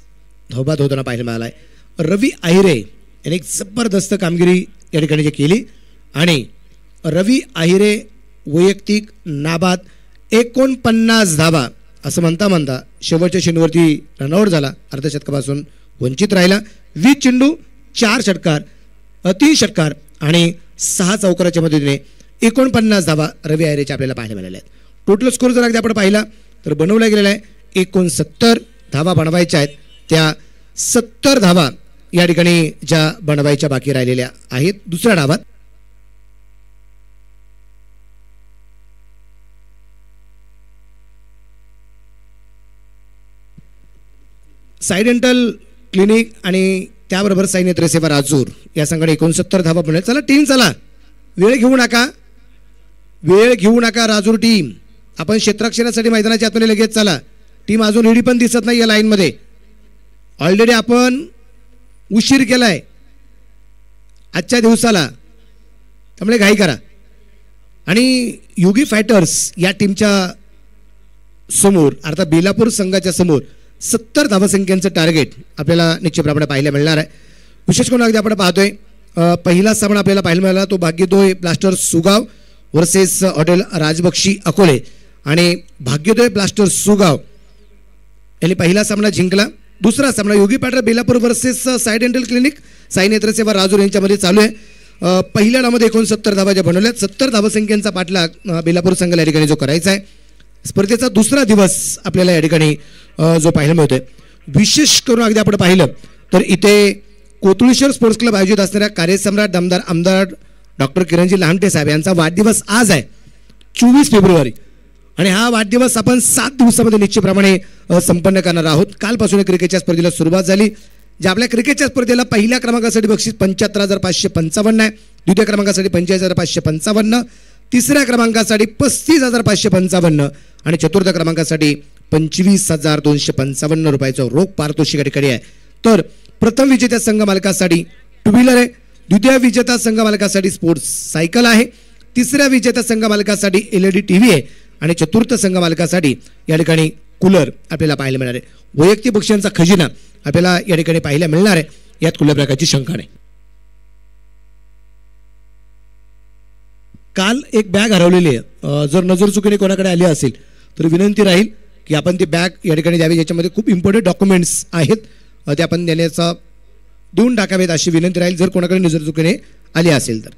धावबाद होताना पाहायला मिळाला आहे. रवी आहिरे याने एक जबरदस्त कामगिरी या ठिकाणी जे केली आणि रवी आहिरे वैयक्तिक नाबाद 49 धावा असं म्हणता शेवटच्या चेंडूवरती रनआउट झाला. अर्धशतकापासून वंचित राहिला. 20 चेंडू 4 षटकार 3 षटकार आणि 6 चौकाराच्या मदतीने 49 धावा रवी आहिरेच्या आपल्याला पाहायला मिळाल्या आहेत. टोटल स्कोर जर अगदी आपण पाहिला तर बनवला गेलेला आहे 69 धावा बनवायच्या आहेत. त्या 70 धावा या ठिकाणी ज्या बनवायच्या बाकी राहिलेल्या आहेत. दुसऱ्या डावात सायडेंटल क्लिनिक आणि त्याबरोबर साई नेत्र सेवा राजूर या संघाने 69 धावा बनवल्या. चला टीम चला, वेळ घेऊ नका राजूर टीम. आपण क्षेत्ररक्षणासाठी मैदानाच्या आतमध्ये लगेच चला. टीम अजून रेडी पण दिसत नाही या लाईनमध्ये. ऑलरेडी आपण उशीर केलाय आजच्या दिवसाला, त्यामुळे घाई करा. आणि योगी फायटर्स या टीमच्या समोर अर्थात बेलापूर संघाच्या समोर 70 धावसंख्यांचं टार्गेट आपल्याला निश्चितप्रमाणे पाहायला मिळणार आहे. विशेष करून अगदी आपण पाहतोय पहिला सामना आपल्याला पाहायला मिळाला तो Bhagyoday blasters Sugav versus hotel Rajbakshi Akole आणि भाग्योदय ब्लास्टर्स सुगाव यांनी पहिला सामना जिंकला. दुसरा सामना Yogi fighter Belapur versus Sai dental clinic Sai Netraseva Rajur यांच्यामध्ये चालू आहे. पहिल्या डावामध्ये 69 धावा ज्या बनवल्यात. 70 धावसंख्यांचा पाठलाग बेलापूर संघाला या ठिकाणी जो करायचा आहे. स्पर्धेचा दुसरा दिवस आपल्याला या ठिकाणी जो पाहायला मिळतोय. विशेष करून अगदी आपण पाहिलं तर इथे कोथरूड शहर स्पोर्ट्स क्लब आयोजित असणाऱ्या कार्यसम्राट आमदार डॉक्टर किरणजी लहामटे साहेब यांचा वाढदिवस आज आहे 24 फेब्रुवारी आणि हा वाढदिवस आपण 7 दिवसामध्ये निश्चितप्रमाणे संपन्न करणार आहोत. कालपासून क्रिकेटच्या स्पर्धेला सुरुवात झाली. ज्या आपल्या क्रिकेटच्या स्पर्धेला पहिल्या क्रमांकासाठी बक्षीस 75,555 आहे, द्वितीय क्रमांकासाठी 45,555, तिसऱ्या क्रमांकासाठी 35,555 आणि चतुर्थ क्रमांकासाठी 25,255 रुपयाचं रोख पारितोषिक या ठिकाणी आहे. तर प्रथम विजेत्या संघ मालकासाठी 2 व्हीलर आहे, द्वितीय विजेता संघ मालकासाठी स्पोर्ट्स सायकल आहे, तिसऱ्या विजेता संघ मालकासाठी LED TV आहे आणि चतुर्थ संघ मालकासाठी या ठिकाणी कूलर आपल्याला पाहायला मिळणार आहे. वैयक्तिक बक्षिसांचा खजिना आपल्याला या ठिकाणी पाहायला मिळणार आहे. यात कुठल्या प्रकारची शंका नाही. काल एक बॅग हरवलेली आहे. जर नजर चुकीने कोणाकडे आली असेल तर विनंती राहील की आपण ती बॅग या ठिकाणी द्यावी. याच्यामध्ये खूप इम्पॉर्टंट डॉक्युमेंट्स आहेत ते आपण देऊन टाकावेत अशी विनंती राहील जर कोणाकडे नजर चुकीने आली असेल तर.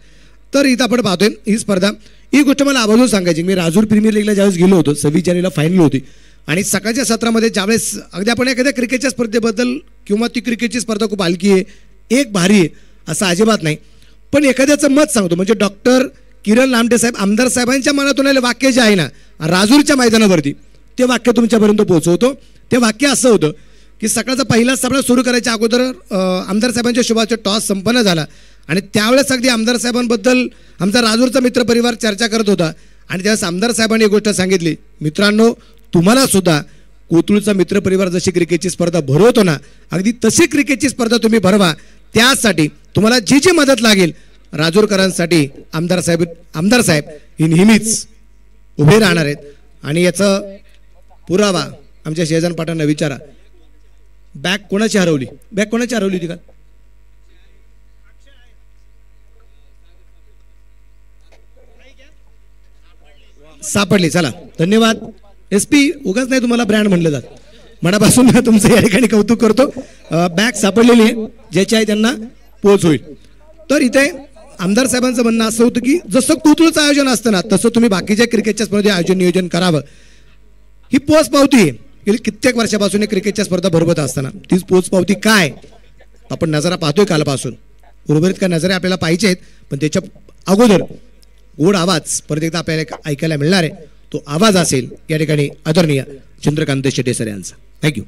इथं आपण पाहतोय ही स्पर्धा. ही गोष्ट मला आवर्जून सांगायची. मी राजूर प्रीमियर लीगला ज्यावेळेस गेलो होतो 26 जानेवारीला फायनल होती आणि सकाळच्या सत्रामध्ये ज्यावेळेस अगदी आपण एखाद्या क्रिकेटच्या स्पर्धेबद्दल किंवा ती क्रिकेटची स्पर्धा खूप हलकी आहे एक भारी आहे असं अजिबात नाही, पण एखाद्याचं मत सांगतो. म्हणजे डॉक्टर किरण लामटे साहेब आमदार साहेबांच्या मनातून आलेलं वाक्य जे आहे ना राजूरच्या मैदानावरती ते वाक्य तुमच्यापर्यंत पोहोचवतो. ते वाक्य असं होतं की सकाळचा पहिला सामना सुरू करायच्या अगोदर आमदार साहेबांच्या शुभाचा टॉस संपन्न झाला आणि त्यावेळेस अगदी आमदार साहेबांबद्दल आमचा राजूरचा मित्रपरिवार चर्चा करत होता आणि त्यावेळेस आमदार साहेबांनी एक गोष्ट सांगितली, मित्रांनो तुम्हाला सुद्धा कोथरूडचा मित्रपरिवार जशी क्रिकेटची स्पर्धा भरवतो ना अगदी तशी क्रिकेटची स्पर्धा तुम्ही भरवा. त्यासाठी तुम्हाला जी जी मदत लागेल राजूरकरांसाठी आमदार साहेब ही नेहमीच उभे राहणार आहेत. आणि याचा पुरावा आमच्या शेजान पाटांना विचारा. बॅग कोणाची हरवली होती का? सापडली. चला धन्यवाद. SP उगाच नाही तुम्हाला ब्रँड म्हणलं जात. मनापासून तुमचं या ठिकाणी कौतुक करतो. बॅग सापडलेली आहे, ज्याची आहे त्यांना पोच होईल. तर इथे आमदार साहेबांचं म्हणणं असं होतं की जसं कोथरूडचं आयोजन असतं ना तसं तुम्ही बाकीच्या क्रिकेटच्या स्पर्धेचे आयोजन नियोजन करावं. ही पोच पावती गेली कित्येक वर्षापासून क्रिकेटच्या स्पर्धा भरवत असताना तीच पोच पावती काय आपण नजरा पाहतोय कालपासून. उर्वरित काय नजरे आपल्याला पाहिजे आहेत, पण त्याच्या अगोदर गोड आवाज परत एकदा आपल्याला ऐकायला मिळणार आहे. तो आवाज असेल या ठिकाणी आदरणीय चंद्रकांत शेटे सर यांचा. थँक्यू.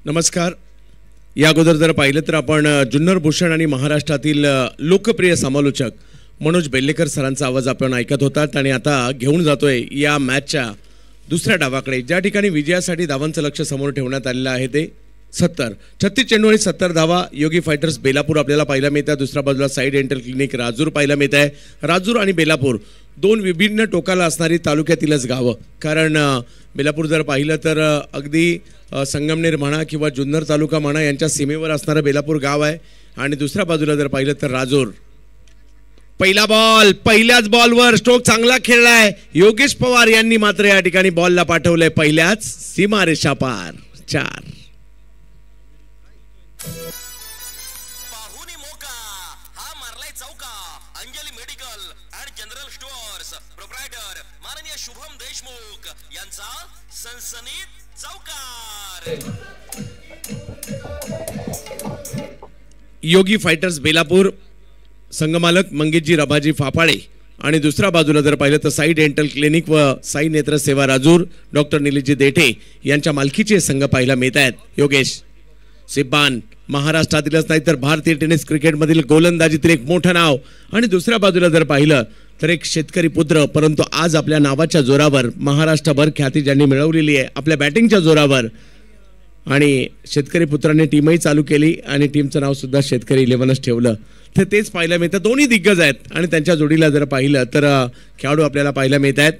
नमस्कार. या अगोदर जर पाहिलं तर आपण जुन्नर भूषण आणि महाराष्ट्रातील लोकप्रिय समालोचक मनोज बेल्लेकर सरांचा आवाज आपण ऐकत होतात. आणि आता घेऊन जातोय या मॅचच्या दुसऱ्या डावाकडे, ज्या ठिकाणी विजयासाठी धावांचं लक्ष समोर ठेवण्यात आलेलं आहे. ते 36 चेंडू आणि 70 धावा. योगी फायटर्स बेलापूर आपल्याला पाहायला मिळत आहे. दुसऱ्या बाजूला साईड डेंटल क्लिनिक राजूर पाहायला मिळत आहे. राजूर आणि बेलापूर दोन विभिन्न टोकाला असणारी तालुक्यातीलच गावं. कारण बेलापूर जर पाहिलं तर अगदी संगमनेर म्हणा किंवा जुन्नर तालुका म्हणा यांच्या सीमेवर असणारं बेलापूर गाव आहे. आणि दुसऱ्या बाजूला जर पाहिलं तर राजूर. पहिला बॉल, पहिल्याच बॉलवर स्ट्रोक चांगला खेळलाय योगेश पवार यांनी, मात्र या ठिकाणी बॉलला पाठवलंय पहिल्याच सीमारेषा पार. 4.
पाहुनी मोका हा मारलाय चौका. Anjali medical and general stores proprietor माननीय शुभम देशमुख यांचा सनसनीत चौकार.
योगी फायटर्स बेलापूर संघमालक मंगेशजी रबाजी फाफाडे. आणि दुसऱ्या बाजूला जर पाहिलं तर साई डेंटल क्लिनिक व साई नेत्र सेवा राजूर डॉक्टर निलेशजी देठे यांच्या मालकीचे संघ पाहायला मिळत आहेत. योगेश सिब्बान महाराष्ट्रातीलच नाही तर भारतीय टेनिस क्रिकेटमधील गोलंदाजीतील एक मोठं नाव. आणि दुसऱ्या बाजूला जर पाहिलं तर एक शेतकरी पुत्र, परंतु आज आपल्या नावाच्या जोरावर महाराष्ट्रभर ख्याती ज्यांनी मिळवलेली आहे आपल्या बॅटिंगच्या जोरावर. आणि शेतकरी पुत्रांनी टीमही चालू केली आणि टीमचं नाव सुद्धा शेतकरी 11च ठेवलं. तर तेच पाहायला मिळतं. दोन्ही दिग्गज आहेत. आणि त्यांच्या जोडीला जर पाहिलं तर खेळाडू आपल्याला पाहायला मिळत आहेत.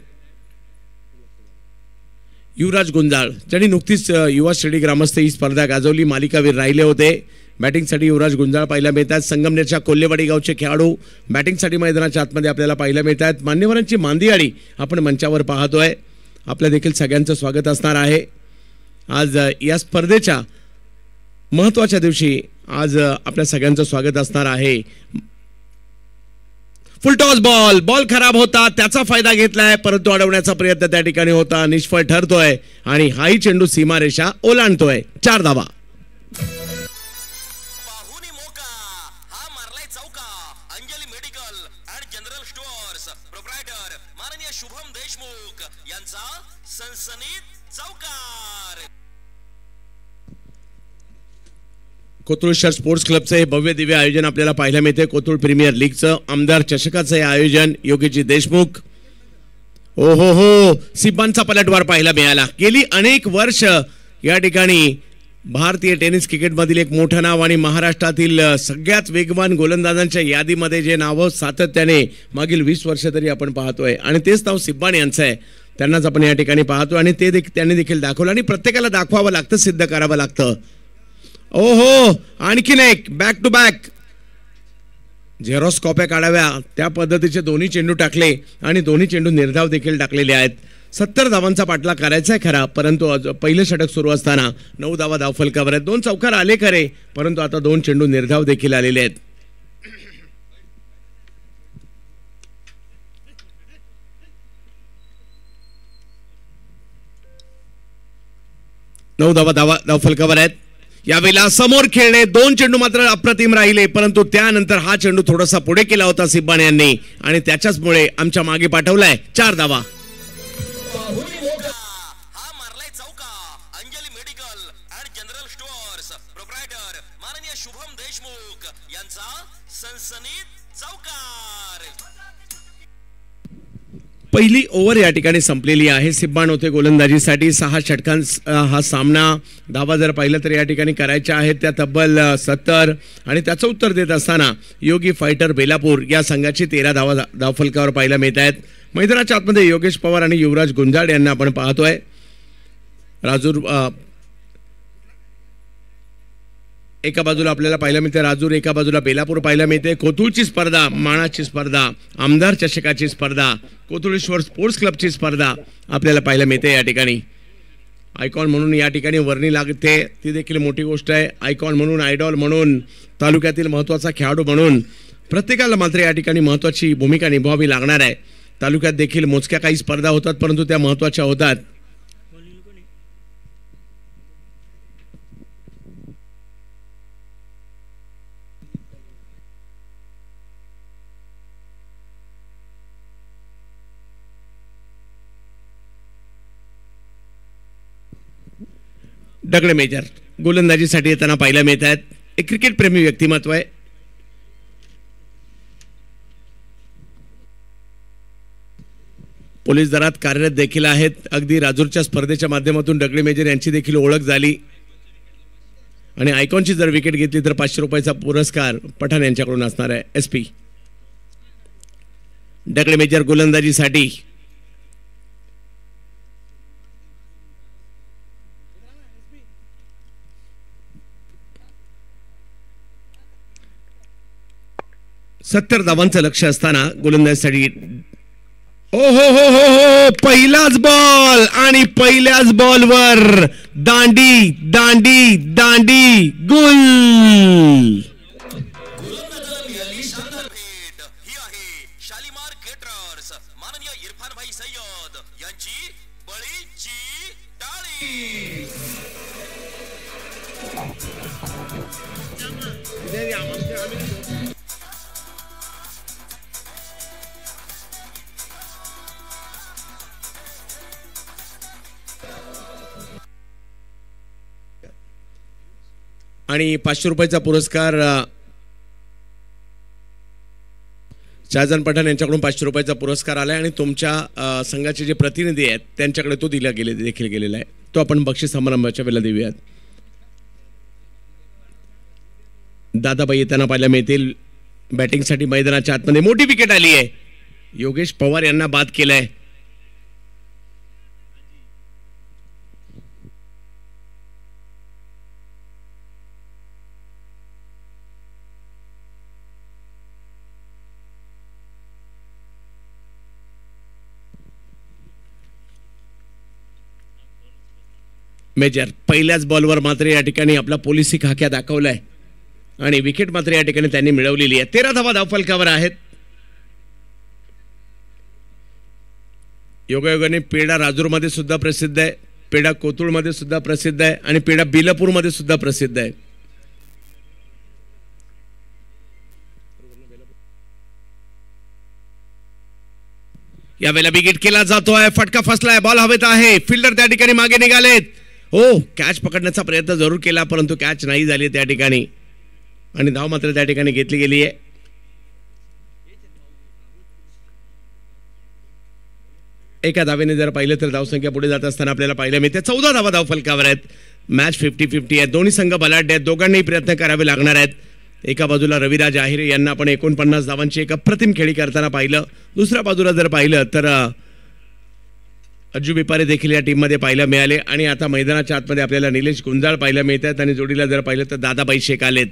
युवराज गुंजाळ ज्यांनी नुकतीच युवा श्रेणी ग्रामस्थ ही स्पर्धा गाजवली, मालिकावीर राहिले होते. बॅटिंगसाठी युवराज गुंजाळ पाहायला मिळतात. संगमनेरच्या कोल्हेवाडी गावचे खेळाडू बॅटिंगसाठी मैदानाच्या आतमध्ये आपल्याला पाहायला मिळतात. मान्यवरांची मांदियाळी आपण मंचावर पाहतोय. आपल्या देखील सगळ्यांचं स्वागत असणार आहे. आज या स्पर्धेच्या महत्त्वाच्या दिवशी आज आपल्या सगळ्यांचं स्वागत असणार आहे. फुलटॉस बॉल खराब होता, त्याचा फायदा घेतलाय, परंतु अडवण्याचा प्रयत्न त्या ठिकाणी होता, निष्फळ ठरतोय. आणि हाही चेंडू सीमारेषा ओलांडतोय. 4 धावा.
पाहुनी मोका हा मारलाय चौका. Anjali medical and general stores proprietor माननीय शुभम देशमुख यांचा सनसनीत चौकार.
कोथरूड शहर स्पोर्ट्स क्लबचं हे भव्य दिव्य आयोजन आपल्याला पाहायला मिळते. कोथरूड प्रीमियर लीगचं आमदार चषकाचं हे आयोजन योगीजी देशमुख. हो सिब्बांचा पलटवार पाहायला मिळाला. गेली अनेक वर्ष या ठिकाणी भारतीय टेनिस क्रिकेटमधील एक मोठं नाव आणि महाराष्ट्रातील सगळ्यात वेगवान गोलंदाजांच्या यादीमध्ये जे नावं सातत्याने मागील 20 वर्ष तरी आपण पाहतोय आणि तेच नाव सिब्बान यांचं आहे. त्यांनाच आपण या ठिकाणी पाहतो आणि ते त्यांनी देखील दाखवलं आणि प्रत्येकाला दाखवावं लागतं, सिद्ध करावं लागतं. ओहो, आणखीन एक बॅक टू बॅक झेरॉक्स कॉप्या काढाव्या त्या पद्धतीचे दोन्ही चेंडू टाकले आणि दोन्ही चेंडू निर्धाव देखील टाकलेले आहेत. 70 धावांचा पाठला करायचा आहे खरा, परंतु पहिलं षटक सुरू असताना 9 धावा धावफलकावर आहेत. 2 चौकार आले खरे, परंतु आता 2 चेंडू निर्धाव देखील आलेले आहेत. नऊ धावा धावफलकावर आहेत. यावेळेला समोर खेळणे 2 चेंडू मात्र अप्रतिम राहिले, परंतु त्यानंतर हा चेंडू थोडासा पुढे केला होता सिब्बान यांनी आणि त्याच्याचमुळे आमच्या मागे पाठवलाय. 4 धावा.
हा मारलाय चौका. Anjali medical and general stores proprietor माननीय शुभम देशमुख यांचा सनसनीत चौकार.
पहिली ओव्हर या ठिकाणी संपलेली आहे. सिब्बान होते गोलंदाजीसाठी. 6 षटकांचा हा सामना. धावा जर पाहिलं तर या ठिकाणी करायच्या आहेत त्या तब्बल 70 आणि त्याचं उत्तर देत असताना योगी फायटर बेलापूर या संघाची 13 धावा धावफलकावर पाहायला मिळत आहेत. मैदानाच्या आतमध्ये योगेश पवार आणि युवराज गुंजाड यांना आपण पाहतोय. राजूर एका बाजूला आपल्याला पाहायला मिळते राजूर, एका बाजूला बेलापूर पाहायला मिळते. कोथरूडची स्पर्धा, माणाची स्पर्धा, आमदार चषकाची स्पर्धा, कोथरूडेश्वर स्पोर्ट्स क्लबची स्पर्धा आपल्याला पाहायला मिळते. या ठिकाणी आयकॉन म्हणून या ठिकाणी वर्णी लागते, ती देखील मोठी गोष्ट आहे. आयकॉन म्हणून, आयडॉल म्हणून, तालुक्यातील महत्त्वाचा खेळाडू म्हणून प्रत्येकाला मात्र या ठिकाणी महत्त्वाची भूमिका निभावावी लागणार आहे. तालुक्यात देखील मोजक्या काही स्पर्धा होतात परंतु त्या महत्त्वाच्या होतात. दगडे मेजर गोलंदाजीसाठी येताना पाहायला मिळत आहेत. एक क्रिकेट प्रेमी व्यक्तिमत्व आहे. पोलीस दलात कार्यरत देखील आहेत. अगदी राजूरच्या स्पर्धेच्या माध्यमातून दगडे मेजर यांची देखील ओळख झाली आणि आयकॉनची जर विकेट घेतली तर 500 रुपयाचा पुरस्कार पठाण यांच्याकडून असणार आहे. SP दगडे मेजर गोलंदाजीसाठी. सत्तर धावांचं लक्ष असताना गोलंदाजीसाठी ओ हो हो हो हो पहिलाच बॉल आणि पहिल्याच बॉलवर दांडी दांडी दांडी गुल.
शानदार भेट ही आहे शालीमार केटरर्स माननीय इरफान भाई सय्यद यांची बळीची टाळी.
आणि 500 रुपयाचा पुरस्कार शाहजान पठाण यांच्याकडून 500 रुपयाचा पुरस्कार आलाय आणि तुमच्या संघाचे जे प्रतिनिधी आहेत त्यांच्याकडे तो देखील गेलेला आहे. तो आपण बक्षीस समारंभाच्या वेळेला देऊयात. दादाबाई येताना पाहायला मिळतील. बॅटिंगसाठी मैदानाच्या आतमध्ये मोठी विकेट आली आहे. योगेश पवार यांना बाद केलाय. मेजर पहिल्याच बॉलवर मात्र या ठिकाणी आपला पोलिसी खाक्या दाखवलाय आणि विकेट मात्र या ठिकाणी त्यांनी मिळवलेली आहे. 13 धावा धावफलकावर आहेत. योगायोगाने पेडा राजूरमध्ये सुद्धा प्रसिद्ध आहे, पेडा कोथरूडमध्ये सुद्धा प्रसिद्ध आहे आणि पेडा बेलापूरमध्ये सुद्धा प्रसिद्ध आहे. यावेळेला विकेट केला जातोय. फटका फसलाय. बॉल हवेत आहे. फिल्डर त्या ठिकाणी मागे निघालेत. हो कॅच पकडण्याचा प्रयत्न जरूर केला परंतु कॅच नाही झाली त्या ठिकाणी आणि धाव मात्र त्या ठिकाणी घेतली गेली आहे. एका धावेने जर पाहिलं तर धावसंख्या पुढे जात असताना आपल्याला पाहायला मिळते. 14 धावा धावफलकावर आहेत. मॅच 50-50 आहे. दोन्ही संघ बलाढ्य आहेत. दोघांनाही प्रयत्न करावे लागणार आहेत. एका बाजूला रविराज आहिरे यांना आपण 49 धावांची एक अप्रतिम खेळी करताना पाहिलं. दुसऱ्या बाजूला जर पाहिलं तर अज्जू बिपारे देखील या टीममध्ये पाहायला मिळाले आणि आता मैदानाच्या आतमध्ये आपल्याला निलेश गुंजाळ पाहायला मिळतात आणि जोडीला जर पाहिलं तर दादाबाई शेख आलेत.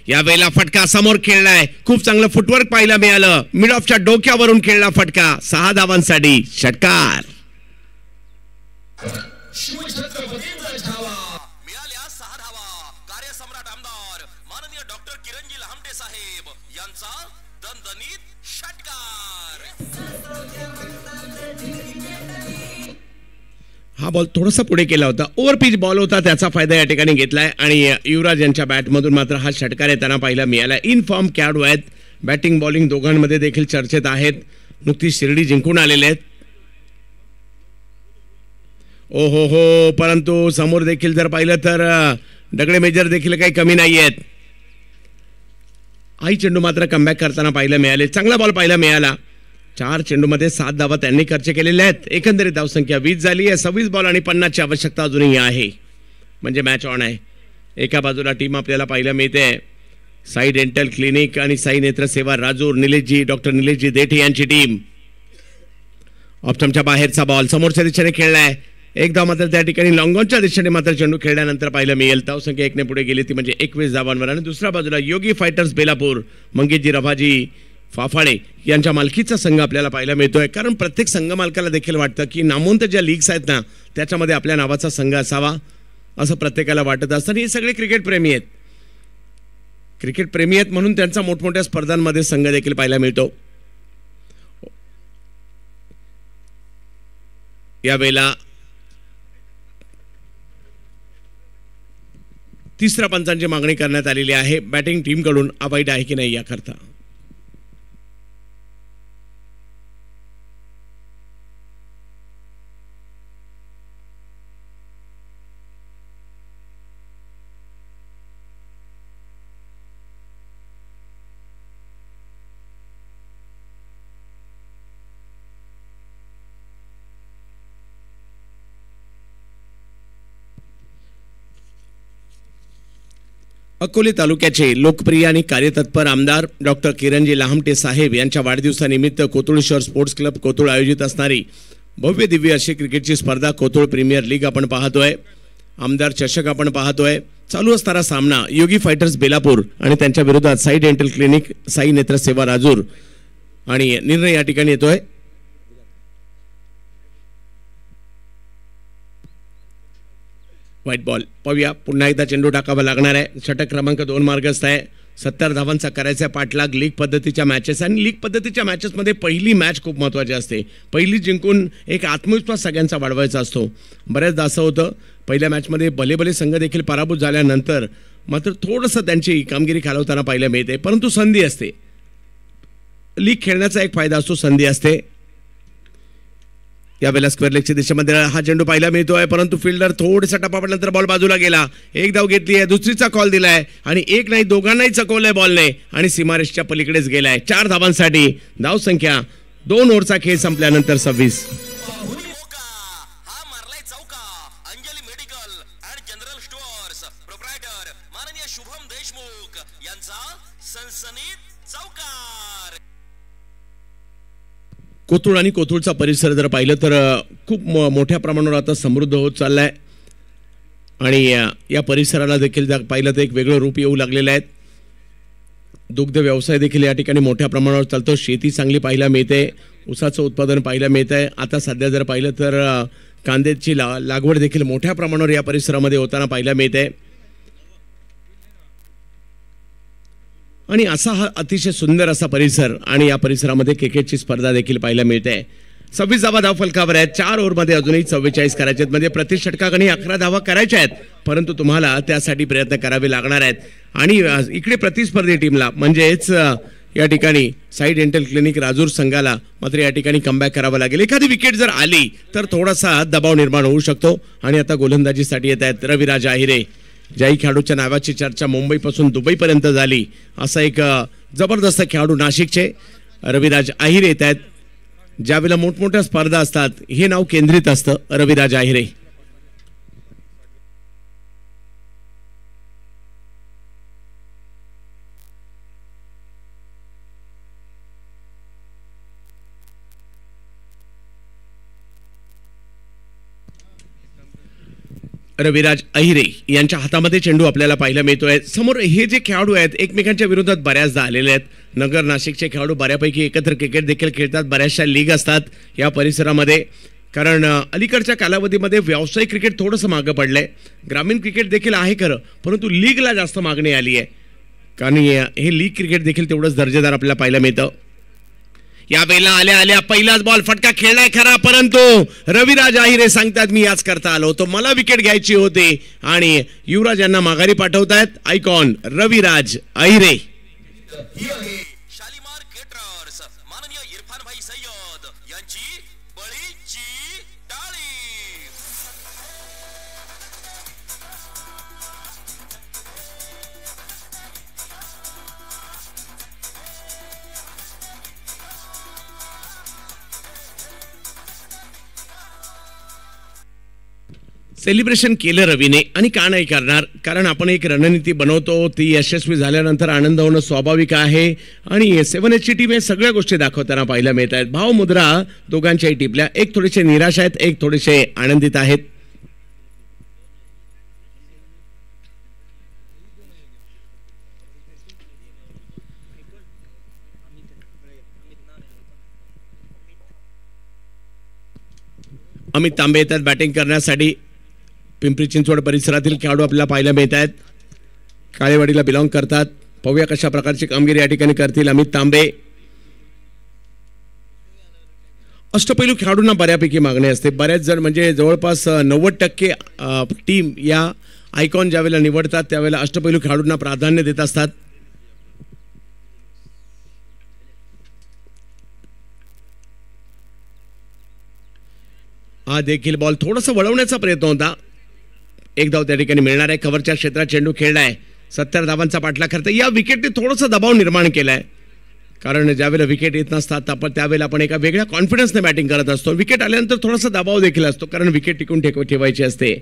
यावेळेला फटका समोर खेळलाय. खूप चांगलं फुटवर्क पाहायला मिळालं. मिड ऑफच्या डोक्यावरून खेळला फटका. 6 धावांसाठी षटकार.
मिळाल्या 6 धावा. कार्यसम्राट आमदार माननीय डॉक्टर किरणजी लहामटे साहेब यांचा दणदणीत षटकार.
हा बॉल थोडासा पुढे केला होता. ओव्हर पिच बॉल होता. त्याचा फायदा या ठिकाणी घेतलाय आणि युवराज यांच्या बॅटमधून मात्र हा षटकार येताना पाहायला मिळाला. इन फॉर्म खेळाडू आहेत. बॅटिंग बॉलिंग दोघांमध्ये देखील चर्चेत आहेत. नुकतीच शिर्डी जिंकून आलेले आहेत. ओ हो हो परंतु समोर देखील जर पाहिलं तर दगडे मेजर देखील काही कमी नाही आहेत. आई चेंडू मात्र कमबॅक करताना पाहायला मिळाले. चांगला बॉल पाहायला मिळाला. 4 चेंडूमध्ये 7 धावा त्यांनी खर्च केलेल्या आहेत. एकंदरीत धावसंख्या 20 झाली आहे. 26 बॉल आणि 50 ची आवश्यकता अजूनही आहे, म्हणजे मॅच ऑन आहे. एका बाजूला टीम आपल्याला पाहायला मिळते साई डेंटल क्लिनिक आणि साई नेत्र सेवा राजूर, डॉक्टर निलेशजी देठे यांची टीम. ऑप्टमच्या बाहेरचा बॉल समोरच्या दिशेने खेळलाय. एक धाव मात्र त्या ठिकाणी लॉंगॉनच्या दिशेने मात्र चेंडू खेळल्यानंतर पाहायला मिळेल. धावसंख्या 1 ने पुढे गेली ती म्हणजे 21 धावांवर. आणि दुसऱ्या बाजूला योगी फायटर्स बेलापूर, मंगेशजी रभाजी फाफाडे यांच्या मालकीचा संघ आपल्याला पाहायला मिळतोय. कारण प्रत्येक संघ मालकाला देखील वाटतं की नामवंत ज्या लीग्स आहेत ना त्याच्यामध्ये आपल्या नावाचा संघ असावा असं प्रत्येकाला वाटत असतं. आणि हे सगळे क्रिकेट प्रेमी आहेत म्हणून त्यांचा मोठमोठ्या स्पर्धांमध्ये संघ देखील पाहायला मिळतो. यावेळेला तिसऱ्या पंचांची मागणी करण्यात आलेली आहे बॅटिंग टीमकडून. अवैध आहे की नाही याकरता. अकोले तालुक्याचे लोकप्रिय आणि कार्यतत्पर आमदार डॉक्टर किरणजी लाहमटे साहेब यांच्या वाढदिवसानिमित्त कोथरूड शहर स्पोर्ट्स क्लब कोथरूड आयोजित असणारी भव्य दिव्य अशी क्रिकेटची स्पर्धा कोथरूड प्रीमियर लीग आपण पाहतोय. आमदार चषक आपण पाहतोय. चालू असणारा सामना योगी फायटर्स बेलापूर आणि त्यांच्या विरोधात साई डेंटल क्लिनिक साई नेत्र सेवा राजूर. आणि निर्णय या ठिकाणी येतोय व्हाईट बॉल. पाहूया पुन्हा एकदा चेंडू टाकावा लागणार आहे. षटक क्रमांक 2 मार्गस्थ आहे. 70 धावांचा करायचा पाठलाग लीग पद्धतीच्या मॅचेस. आणि लीग पद्धतीच्या मॅचेसमध्ये पहिली मॅच खूप महत्त्वाची असते. पहिली जिंकून एक आत्मविश्वास सगळ्यांचा वाढवायचा असतो. बऱ्याचदा असं होतं पहिल्या मॅचमध्ये भले संघ देखील पराभूत झाल्यानंतर मात्र थोडंसं त्यांची कामगिरी खालवताना पाहायला मिळते. परंतु संधी असते. लीग खेळण्याचा एक फायदा असतो, संधी असते. यावेळेला स्क्वेअर लेगच्या दिशेमध्ये हा चेंडू पाहायला मिळतोय. परंतु फिल्डर थोडासा टप्पा पडल्यानंतर बॉल बाजूला गेला. एक धाव घेतली आहे. दुसरीचा कॉल दिलाय आणि एक नाही दोघांनाही चकवलंय बॉलने आणि सीमारेषच्या पलीकडेच गेलाय. 4 धावांसाठी धावसंख्या 2 ओव्हरचा खेळ संपल्यानंतर 26.
Anjali medical and general stores proprietor माननीय शुभम देशमुख यांचा सनसनीत चौकार.
कोथरूड आणि कोथरूडचा परिसर जर पाहिलं तर खूप मोठ्या प्रमाणावर आता समृद्ध होत चाललाय. आणि या परिसराला देखील पाहिलं तर एक वेगळं रूप येऊ लागलेलं आहे. दुग्ध व्यवसाय देखील या ठिकाणी मोठ्या प्रमाणावर चालतो. शेती चांगली पाहायला मिळते. ऊसाचं उत्पादन पाहायला मिळत आहे. आता सध्या जर पाहिलं तर कांद्याची लागवड देखील मोठ्या प्रमाणावर या परिसरामध्ये होताना पाहायला मिळते. आणि असा हा अतिशय सुंदर असा परिसर आणि या परिसरामध्ये क्रिकेटची स्पर्धा देखील पाहायला मिळते. 26 धावा धाव फलकावर आहेत. 4 ओव्हरमध्ये अजूनही 44 करायचे आहेत. म्हणजे प्रति षटकाकडे 11 धावा करायच्या आहेत. परंतु तुम्हाला त्यासाठी प्रयत्न करावे लागणार आहेत. आणि इकडे प्रतिस्पर्धी टीमला म्हणजेच या ठिकाणी साई डेंटल क्लिनिक राजूर संघाला मात्र या ठिकाणी कमबॅक करावं लागेल. एखादी विकेट जर आली तर थोडासा दबाव निर्माण होऊ शकतो. आणि आता गोलंदाजीसाठी येत आहेत रविराज आहिरे. ज्याही खेळाडूच्या नावाची चर्चा मुंबईपासून दुबईपर्यंत झाली असा एक जबरदस्त खेळाडू नाशिकचे रविराज आहिरे येत आहेत. ज्यावेळेला मोठमोठ्या स्पर्धा असतात हे नाव केंद्रित असतं रविराज आहिरे. रविराज अहिरे यांच्या हातामध्ये चेंडू आपल्याला पाहायला मिळतोय. समोर हे जे खेळाडू आहेत एकमेकांच्या विरोधात बऱ्याचदा आलेले आहेत. नगर नाशिकचे खेळाडू बऱ्यापैकी एकत्र क्रिकेट देखील खेळतात. बऱ्याचशा लीग असतात या परिसरामध्ये. कारण अलीकडच्या कालावधीमध्ये व्यावसायिक क्रिकेट थोडंसं मागं पडलंय. ग्रामीण क्रिकेट देखील आहे खरं, परंतु लीगला जास्त मागणी आली आहे. कारण हे लीग क्रिकेट देखील तेवढंच दर्जेदार आपल्याला पाहायला मिळतं. यावेळेला आल्या पहिलाच बॉल फटका खेळलाय खरा, परंतु रविराज आहिरे सांगतात मी याच करता आलो होतो, मला विकेट घ्यायची होती. आणि युवराज यांना माघारी पाठवतायत आयकॉन रविराज आहिरे.
शालीमार केटरर्स माननीय इरफान भाई सय्यद यांची बळीची टाळी.
सेलिब्रेशन केलं रवीने, आणि का नाही करणार, कारण आपण एक रणनीती बनवतो, ती यशस्वी झाल्यानंतर आनंद होणं स्वाभाविक आहे. आणि 7Hची टीम हे सगळ्या गोष्टी दाखवताना पाहायला मिळत आहेत. भावमुद्रा दोघांच्याही टीपल्या, एक थोडेसे निराश आहेत, एक थोडेसे आनंदित आहेत. अमित तांबे येतात बॅटिंग करण्यासाठी. पिंपरी चिंचवड परिसरातील खेळाडू आपल्याला पाहायला मिळत आहेत, काळेवाडीला बिलॉंग करतात. पाहूया कशा प्रकारची कामगिरी या ठिकाणी करतील अमित तांबे. अष्टपैलू खेळाडूंना बऱ्यापैकी मागणी असते. बऱ्याच जण म्हणजे जवळपास 90% टीम या आयकॉन ज्यावेळेला निवडतात त्यावेळेला अष्टपैलू खेळाडूंना प्राधान्य देत असतात. हा देखील बॉल थोडासा वळवण्याचा प्रयत्न होता. एक धाव त्या ठिकाणी मिळणार आहे. कव्हरच्या क्षेत्रात चेंडू खेळलाय. 70 धावांचा पाठलाग करता या विकेटने थोडासा दबाव निर्माण केलाय, कारण ज्यावेळेला विकेट येत नसतात आपण त्यावेळेला आपण एका वेगळ्या कॉन्फिडन्सने बॅटिंग करत असतो. विकेट आल्यानंतर थोडासा दबाव देखील असतो, कारण विकेट टिकून ठेवायची असते.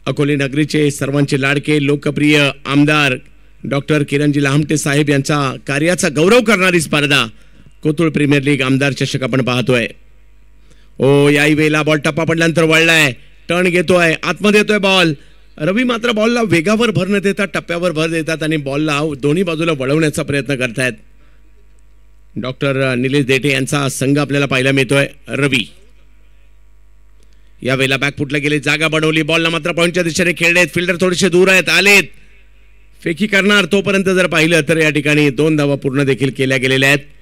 अकोले नगरीचे सर्वांचे लाडके लोकप्रिय आमदार डॉक्टर किरणजी लामटे साहेब यांचा कार्याचा गौरव करणारी स्पर्धा कोथरूड प्रीमियर लीग आमदार चषक आपण पाहतोय. याही वेळेला बॉल टप्पा पडल्यानंतर वळलाय, टर्न घेतोय, आतमध्ये येतोय बॉल. रवी मात्र बॉलला वेगावर भर न देतात, टप्प्यावर भर देतात आणि बॉलला दोन्ही बाजूला वळवण्याचा प्रयत्न करतायत. डॉक्टर निलेश देठे यांचा संघ आपल्याला पाहायला मिळतोय. रवी या वेळेला बॅकफुटला गेले, जागा बनवली, बॉलला मात्र पॉइंटच्या दिशेने खेळलेत. फिल्डर थोडेसे दूर आहेत, आलेत, फेकी करणार. तोपर्यंत जर पाहिलं तर या ठिकाणी 2 धावा पूर्ण देखील केल्या गेलेल्या आहेत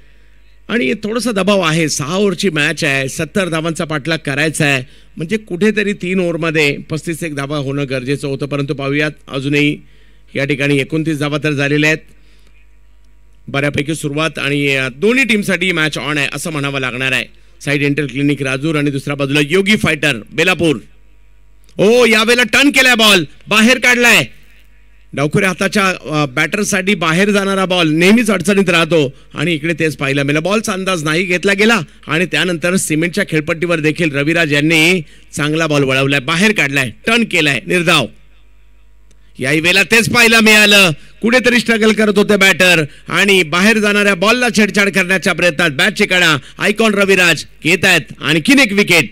आणि थोडासा दबाव आहे. 6 ओव्हरची मॅच आहे, 70 धावांचा पाठलाग करायचा आहे, म्हणजे कुठेतरी 3 ओव्हरमध्ये 35 धावा होणं गरजेचं होतं. परंतु पाहूयात, अजूनही या ठिकाणी 29 धावा तर झालेल्या आहेत. बऱ्यापैकी सुरुवात आणि दोन्ही टीमसाठी मॅच ऑन आहे असं म्हणावं लागणार आहे. साईड डेंटल क्लिनिक राजूर आणि दुसऱ्या बाजूला योगी फायटर बेलापूर. यावेळेला टर्न केलाय, बॉल बाहेर काढलाय. डावखुरे हाताच्या बॅटरसाठी बाहेर जाणारा बॉल नेहमीच अडचणीत राहतो आणि इकडे तेच पाहायला मिळालं. बॉलचा अंदाज नाही घेतला गेला आणि त्यानंतर सिमेंटच्या खेळपट्टीवर देखील रविराज यांनी चांगला बॉल वळवलाय, बाहेर काढलाय, टर्न केलाय, निर्धाव. याही वेळेला तेच पाहायला मिळालं. कुठेतरी स्ट्रगल करत होते बॅटर आणि बाहेर जाणाऱ्या बॉलला छेडछाड करण्याच्या प्रयत्नात बॅटची कडा आयकॉन रविराज घेत आहेत. आणखीन एक विकेट.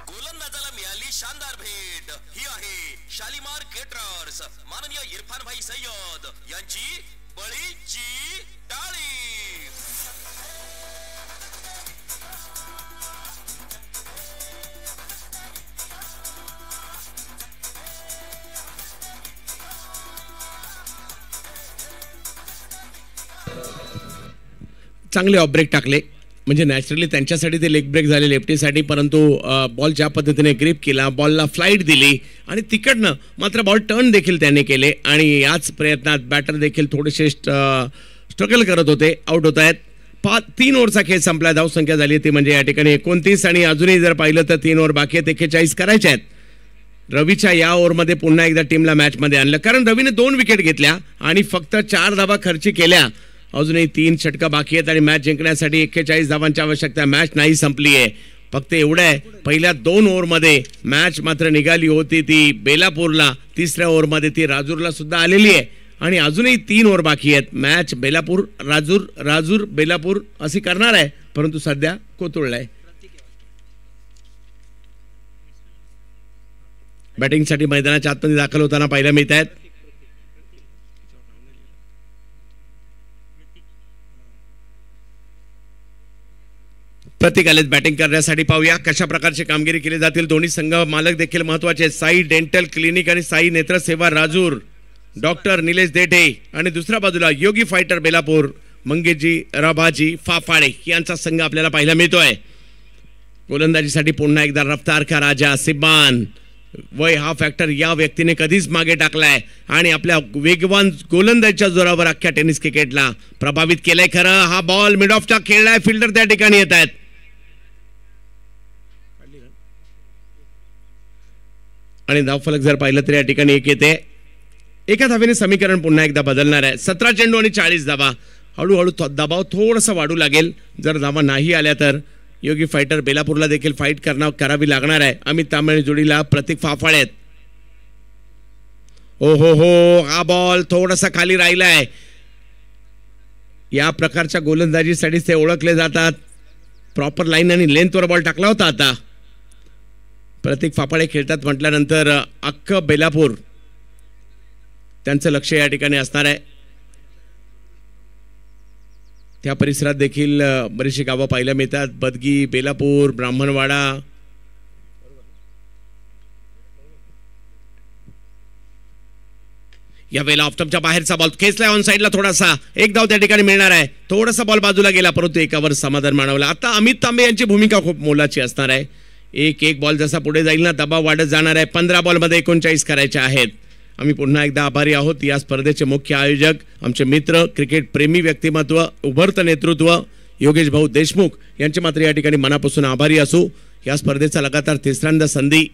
गोलंदाजाला मिळाली शानदार भेट. ही आहे शालिमार केटरर्स माननीय इरफान भाई सय्यद यांची बळीची टाळी.
चांगले ऑफ ब्रेक टाकले, म्हणजे नॅचरली त्यांच्यासाठी ते लेग ब्रेक झाले लेफ्टीसाठी, परंतु बॉल ज्या पद्धतीने ग्रिप केला, बॉलला फ्लाईट दिली आणि तिकडनं मात्र बॉल टर्न देखील त्यांनी केले आणि याच प्रयत्नात बॅटर देखील थोडेसे स्ट्रगल करत होते, आउट होत आहेत. 3 ओव्हरचा खेळ संपला, धावसंख्या झाली ती म्हणजे या ठिकाणी 29 आणि अजूनही जर पाहिलं तर 3 ओव्हर बाकी आहेत, 41 करायचे आहेत. रवीच्या या ओव्हरमध्ये पुन्हा एकदा टीमला मॅचमध्ये आणलं, कारण रवीने 2 विकेट घेतल्या आणि फक्त 4 धावा खर्ची केल्या. अजूनही 3 षटका बाकी आहेत आणि मॅच जिंकण्यासाठी 41 धावांची आवश्यकता. मॅच नाही संपली आहे, फक्त एवढं आहे, पहिल्या 2 ओव्हरमध्ये मॅच मात्र निघाली होती ती बेलापूरला, 3ऱ्या ओव्हरमध्ये ती राजूरला सुद्धा आलेली आहे आणि अजूनही 3 ओव्हर बाकी आहेत. मॅच बेलापूर राजूर, राजूर बेलापूर अशी करणार आहे, परंतु सध्या कोथरूडला आहे. बॅटिंगसाठी मैदानाच्या आतमध्ये दाखल होताना पाहायला मिळत आहेत. प्रतीक आलेत बॅटिंग करण्यासाठी. पाहूया कशा प्रकारची कामगिरी केली जातील. दोन्ही संघ मालक देखील महत्वाचे, साई डेंटल क्लिनिक आणि साई नेत्र सेवा राजूर, डॉक्टर निलेश देठे आणि दुसऱ्या बाजूला योगी फायटर बेलापूर, मंगेशजी रबाजी फाफाडे यांचा संघ आपल्याला पाहायला मिळतोय. गोलंदाजीसाठी पुन्हा एकदा रफ्तार का राजा सिब्बान, वय हा फॅक्टर या व्यक्तीने कधीच मागे टाकलाय आणि आपल्या वेगवान गोलंदाजीच्या जोरावर अख्ख्या टेनिस क्रिकेटला प्रभावित केलंय. खरं हा बॉल मिड ऑफचा खेळलाय, फिल्डर त्या ठिकाणी येत आहेत आणि धावफलक जर पाहिलं तर या ठिकाणी 1 येते. एका धावेने समीकरण पुन्हा एकदा बदलणार आहे. 17 चेंडू आणि 40 धावा. हळूहळू दबाव थोडासा वाढू लागेल. जर धावा नाही आल्या तर योगी फायटर बेलापूरला देखील फाईट करावी लागणार आहे. अमित तांबे जोडीला प्रतीक फाफाळे आहेत. ओ हो हो, हा बॉल थोडासा खाली राहिलाय. या प्रकारच्या गोलंदाजीसाठी ते ओळखले जातात. प्रॉपर लाईन आणि लेंथवर बॉल टाकला होता. आता प्रतीक फाफाळे खेळतात म्हटल्यानंतर अख्ख बेलापूर त्यांचं लक्ष या ठिकाणी असणार आहे. त्या परिसरात देखील बरीचशी गावं पाहायला मिळतात. बदगी, बेलापूर, ब्राह्मणवाडा. या वेळेला ऑफटॉपच्या बाहेरचा बॉल खेचलाय ऑन साईडला. थोडासा एक धाव त्या ठिकाणी मिळणार आहे. थोडासा बॉल बाजूला गेला परंतु एकावर समाधान मानवलं. आता अमित तांबे यांची भूमिका खूप मोलाची असणार आहे. एक बॉल जसा पुढे जाईल ना दबाव वाढत जाणार आहे. 15 बॉलमध्ये 39 करायचे आहेत. आम्ही पुन्हा एकदा आभारी आहोत या स्पर्धेचे मुख्य आयोजक आमचे मित्र क्रिकेट प्रेमी व्यक्तिमत्व उभरतं नेतृत्व योगेश भाऊ देशमुख यांचे मात्र या ठिकाणी मनापासून आभारी असू. या स्पर्धेचा लगातार तिसऱ्यांदा संधी.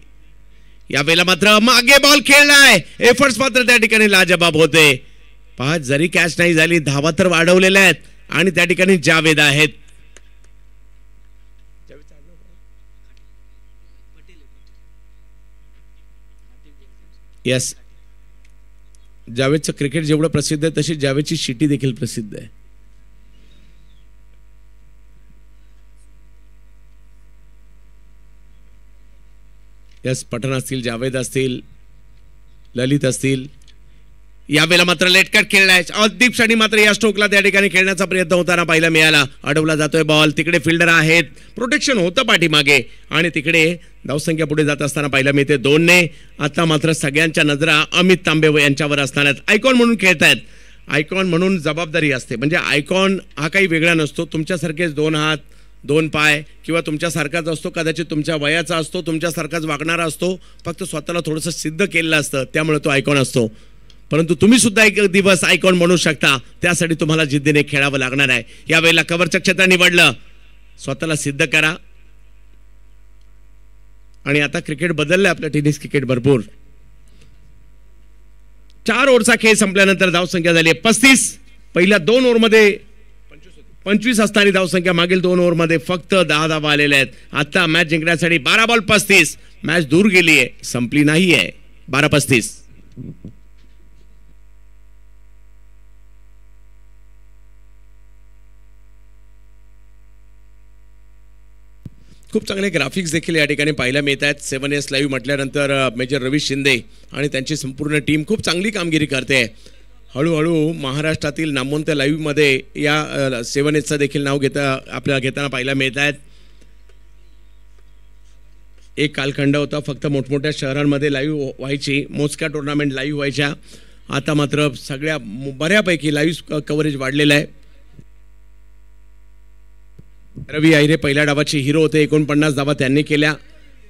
या वेळेला मात्र मागे बॉल खेळलाय. एफर्ट्स मात्र त्या ठिकाणी लाजबाब होते. पहा जरी कॅच नाही झाली धावा तर वाढवलेल्या आहेत आणि त्या ठिकाणी जावेद आहेत. यस, जावेदचं क्रिकेट जेवढं प्रसिद्ध आहे तशी जावेदची शिटी देखील प्रसिद्ध आहे. यस, पठाण असतील, जावेद असतील, ललित असतील. यावेळेला मात्र लेटकट खेळलाय. अदीप षणी मात्र या स्ट्रोकला त्या ठिकाणी खेळण्याचा प्रयत्न होताना पाहायला मिळाला. अडवला जातोय बॉल. तिकडे फिल्डर आहेत. प्रोटेक्शन होतं पाठीमागे आणि तिकडे धावसंख्या पुढे जात असताना पाहायला मिळते 2ने. आता मात्र सगळ्यांच्या नजरा अमित तांबे यांच्यावर असणार आहेत. आयकॉन म्हणून खेळतायत. आयकॉन म्हणून जबाबदारी असते. म्हणजे आयकॉन हा काही वेगळा नसतो. तुमच्यासारखेच 2 हात 2 पाय किंवा तुमच्यासारखाच असतो. कदाचित तुमच्या वयाचा असतो. तुमच्यासारखाच वागणारा असतो. फक्त स्वतःला थोडंसं सिद्ध केलेलं असतं त्यामुळे तो आयकॉन असतो. परंतु तुम्ही सुद्धा एक दिवस आयकॉन म्हणू शकता. त्यासाठी तुम्हाला जिद्दीने खेळावं लागणार आहे. यावेळेला कव्हरचं क्षेत्र निवडलं. स्वतःला सिद्ध करा. आणि आता क्रिकेट बदललंय आपलं टेनिस क्रिकेट भरपूर. 4 ओव्हरचा खेळ संपल्यानंतर धावसंख्या झाली 35. पहिल्या 2 ओव्हरमध्ये 25 असणारी धावसंख्या मागील 2 ओव्हरमध्ये फक्त 10 धावा आलेल्या आहेत. आता मॅच जिंकण्यासाठी 12 बॉल 35. मॅच दूर गेली आहे, संपली नाही आहे. 12-35. खूप चांगले ग्राफिक्स देखील या ठिकाणी पाहायला मिळत आहेत. 7S लाईव्ह म्हटल्यानंतर मेजर रवी शिंदे आणि त्यांची संपूर्ण टीम खूप चांगली कामगिरी करते. हळूहळू महाराष्ट्रातील नामवंत लाईव्हमध्ये या 7Sचं देखील नाव आपल्याला घेताना पाहायला मिळत आहेत. एक कालखंड होता फक्त मोठमोठ्या शहरांमध्ये लाईव्ह व्हायची, मोजक्या टुर्नामेंट लाईव्ह व्हायच्या. आता मात्र सगळ्या बऱ्यापैकी लाईव्ह कव्हरेज वाढलेलं आहे. रवी आहिरे पहिल्या डावाचे हिरो होते. 49 धावा त्यांनी केल्या.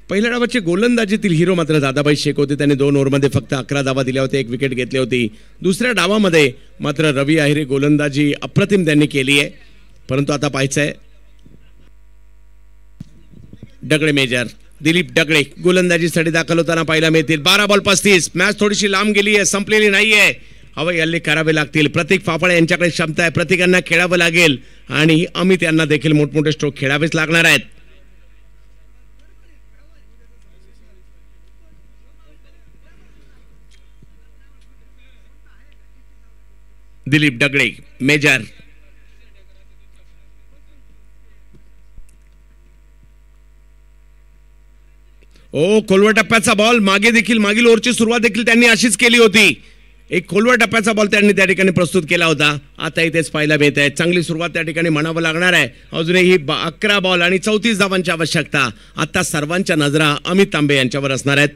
पहिल्या डावाचे गोलंदाजीतील हिरो मात्र दादाभाई शेख होते. त्यांनी 2 ओव्हरमध्ये फक्त 11 धावा दिल्या होत्या, 1 विकेट घेतली होती. दुसऱ्या डावामध्ये मात्र रवी आहिरे गोलंदाजी अप्रतिम त्यांनी केली आहे. परंतु आता पाहायचं आहे डगळे मेजर दिलीप डगळे गोलंदाजीसाठी दाखल होताना पाहायला मिळतील. 12 बॉल 35. मॅच थोडीशी लांब गेली आहे, संपलेली नाहीये. हवाई हल्ले करावे लागतील. प्रतीक फाफाळे यांच्याकडे क्षमता आहे. प्रतीकांना खेळावं लागेल आणि अमित यांना देखील मोठमोठे स्ट्रोक खेळावेच लागणार आहेत. दिलीप डगळे मेजर. ओ खोलवर टप्प्याचा बॉल. मागे देखील मागील ओव्हरची सुरुवात देखील त्यांनी अशीच केली होती. एक खोलवर टप्प्याचा बॉल त्यांनी त्या ठिकाणी प्रस्तुत केला होता. आता इथेच पाहायला मिळत आहे चांगली सुरुवात त्या ठिकाणी म्हणावं लागणार आहे. अजूनही 11 बॉल आणि 34 धावांची आवश्यकता. आता सर्वांच्या नजरा अमित तांबे यांच्यावर असणार आहेत.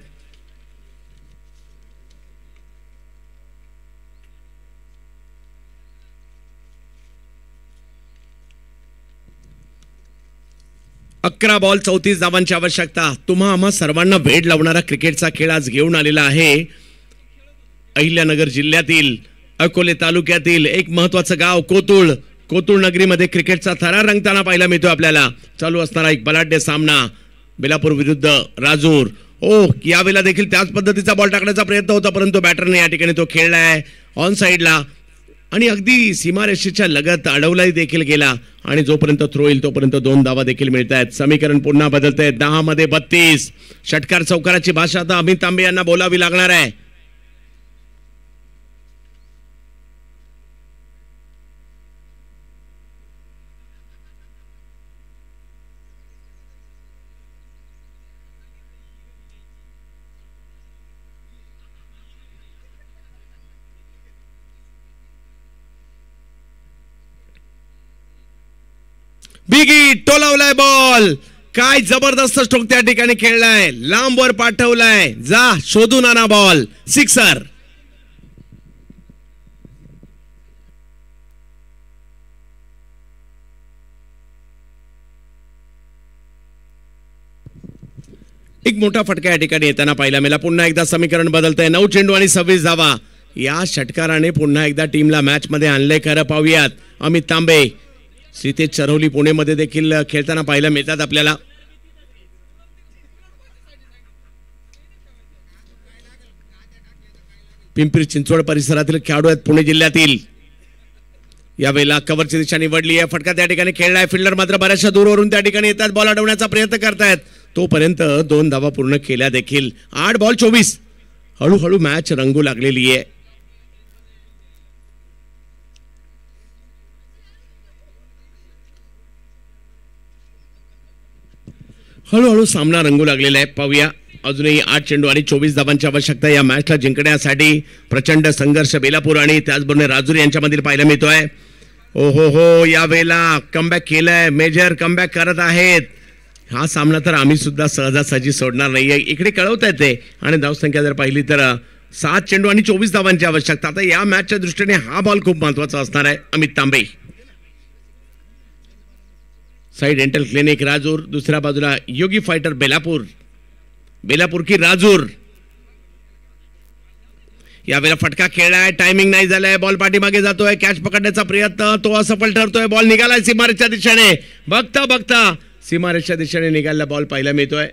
अकरा बॉल 34 धावांची आवश्यकता. तुम्हा आम्हा सर्वांना वेड लावणारा क्रिकेटचा खेळ आज घेऊन आलेला आहे. अहिल्यानगर जिल्ह्यातील अकोले तालुक्यातील एक महत्त्वाचं गाव कोतुळ. कोतुळ नगरीमध्ये क्रिकेटचा थरार रंगताना पाहायला मिळतो आपल्याला. चालू असणारा एक बलाढ्य सामना बेलापूर विरुद्ध राजूर. यावेळेला देखील त्याच पद्धतीचा बॉल टाकण्याचा प्रयत्न होता परंतु बॅटरने या ठिकाणी तो खेळलाय ऑन साईडला. आणि अगदी सीमारेषेच्या लगत अडवलाही देखील गेला आणि जोपर्यंत थ्रो येईल तोपर्यंत 2 धावा देखील मिळत आहेत. समीकरण पुन्हा बदलतंय. 10 मध्ये 32. षटकार चौकाराची भाषा आता अमित तांबे यांना बोलावी लागणार आहे. बिगी टोलावलाय बॉल. काय जबरदस्त स्ट्रोक त्या ठिकाणी खेळलाय. लांबवर पाठवलाय. जा शोधून आणा बॉल. सिक्सर. एक मोठा फटका या ठिकाणी येताना पाहिला मिळाला. पुन्हा एकदा समीकरण बदलतंय. 9 चेंडू आणि 26 धावा. या षटकाराने पुन्हा एकदा टीमला मॅच मध्ये आणलंय. खरं पाहूयात. अमित तांबे सीतेज चरवली पुणेमध्ये देखील खेळताना पाहायला मिळतात आपल्याला. पिंपरी चिंचवड परिसरातील खेळाडू आहेत पुणे जिल्ह्यातील. यावेळेला कव्हरची दिशा निवडली आहे. फटका त्या ठिकाणी खेळलाय. फिल्डर मात्र बऱ्याचशा दूरवरून त्या ठिकाणी येतात. बॉल अडवण्याचा प्रयत्न करतायत. तोपर्यंत 2 धावा पूर्ण केल्या देखील. 8 बॉल 24. हळूहळू मॅच रंगू लागलेली आहे. हळूहळू सामना रंगू लागलेला आहे. पाहूया. अजूनही 8 चेंडू आणि 24 धावांची आवश्यकता. या मॅचला जिंकण्यासाठी प्रचंड संघर्ष बेलापूर आणि त्याचबरोबर राजूर यांच्यामधील पाहायला मिळतोय. ओहो हो, यावेळेला कमबॅक केलंय. मेजर कमबॅक करत आहेत. हा सामना तर आम्ही सुद्धा सहजासहजी सोडणार नाहीये. इकडे कळवता येते. आणि धावसंख्या जर पाहिली तर 7 चेंडू आणि 24 धावांची आवश्यकता. आता या मॅचच्या दृष्टीने हा बॉल खूप महत्वाचा असणार आहे. अमित तांबे. Sai dental clinic Rajur. दुसऱ्या बाजूला योगी फायटर बेलापूर. बेलापूर की राजूर. यावेळेला फटका खेळलाय. टायमिंग नाही झालाय. बॉल पाठीमागे जातोय. कॅच पकडण्याचा प्रयत्न तो असफल ठरतोय. बॉल निघालाय सीमारेषेच्या दिशेने. बघता बघता सीमारेषेच्या दिशेने निघालेला बॉल पाहायला मिळतोय.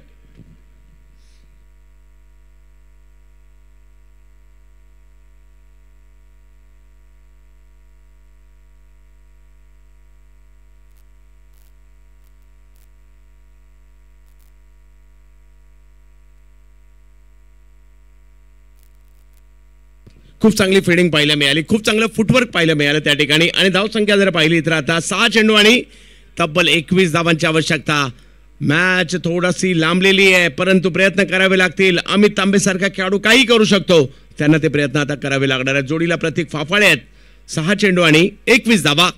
खूप चांगली फिल्डिंग पाहायला मिळाली. खूप चांगलं फुटवर्क पाहायला मिळालं त्या ठिकाणी. आणि धावसंख्या जर पाहिली तर आता 6 चेंडू आणि तब्बल 21 धावांची आवश्यकता. मॅच थोडीशी लांबलेली आहे परंतु प्रयत्न करावे लागतील. अमित तांबे सारखा खेळाडू काही करू शकतो. त्यांना ते प्रयत्न आता करावे लागणार आहेत. जोडीला प्रतीक फाफाळे आहेत. 6 चेंडू आणि 21 धावा.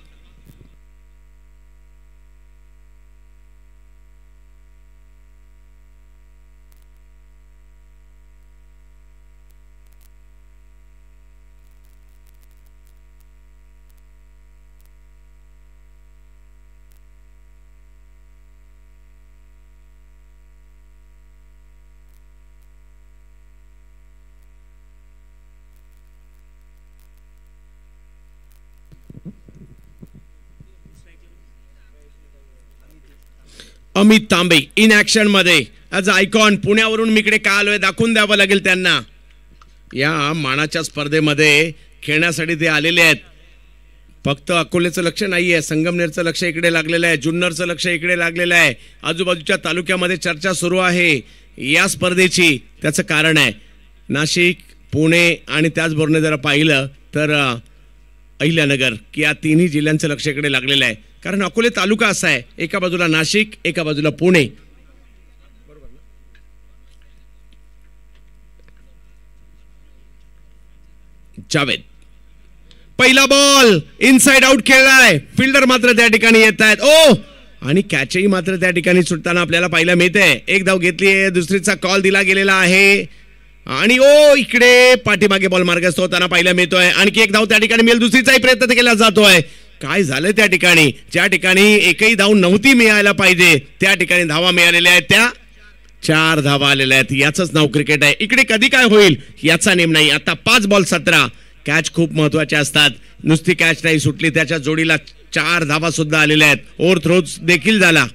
अमित तांबे इन ऍक्शन मध्ये ॲज आयकॉन. पुण्यावरून मी इकडे का आलोय दाखवून द्यावं लागेल त्यांना. या मानाच्या स्पर्धेमध्ये खेळण्यासाठी ते आलेले आहेत. फक्त अकोलेचं लक्ष नाहीये. संगमनेरचं लक्ष इकडे लागलेलं आहे. जुन्नरचं लक्ष इकडे लागलेलं आहे. आजूबाजूच्या तालुक्यामध्ये चर्चा सुरू आहे या स्पर्धेची. त्याचं कारण आहे नाशिक, पुणे आणि त्याचबरोबर जर पाहिलं तर अहिल्यानगर या तिन्ही जिल्ह्यांचं लक्ष इकडे लागलेलं आहे. कारण अकोले तालुका असा आहे. एका बाजूला नाशिक, एका बाजूला पुणे. जावेद. पहिला बॉल इनसाइड आउट खेळलाय. फिल्डर मात्र त्या ठिकाणी येत आहेत. ओ आणि कॅचही मात्र त्या ठिकाणी सुटताना आपल्याला पाहायला मिळते. एक धाव घेतली आहे. दुसरीचा कॉल दिला गेलेला आहे. आणि ओ इकडे पाठीमागे बॉल मार्गस्थ होताना पाहायला मिळतोय. आणखी एक धाव त्या ठिकाणी मिळेल. दुसरीचाही प्रयत्न केला जातोय. काय झालं त्या ठिकाणी. ज्या ठिकाणी एकही धाव नव्हती मिळायला पाहिजे त्या ठिकाणी धावा मिळालेल्या आहेत. त्या 4 धावा आलेल्या आहेत. याचंच नाव क्रिकेट आहे. इकडे कधी काय होईल याचा नेम नाही. आता 5 बॉल 17. कॅच खूप महत्वाचे असतात. नुसती कॅच नाही सुटली त्याच्या जोडीला 4 धावा सुद्धा आलेल्या आहेत. ओव्हर थ्रोज देखील झाला.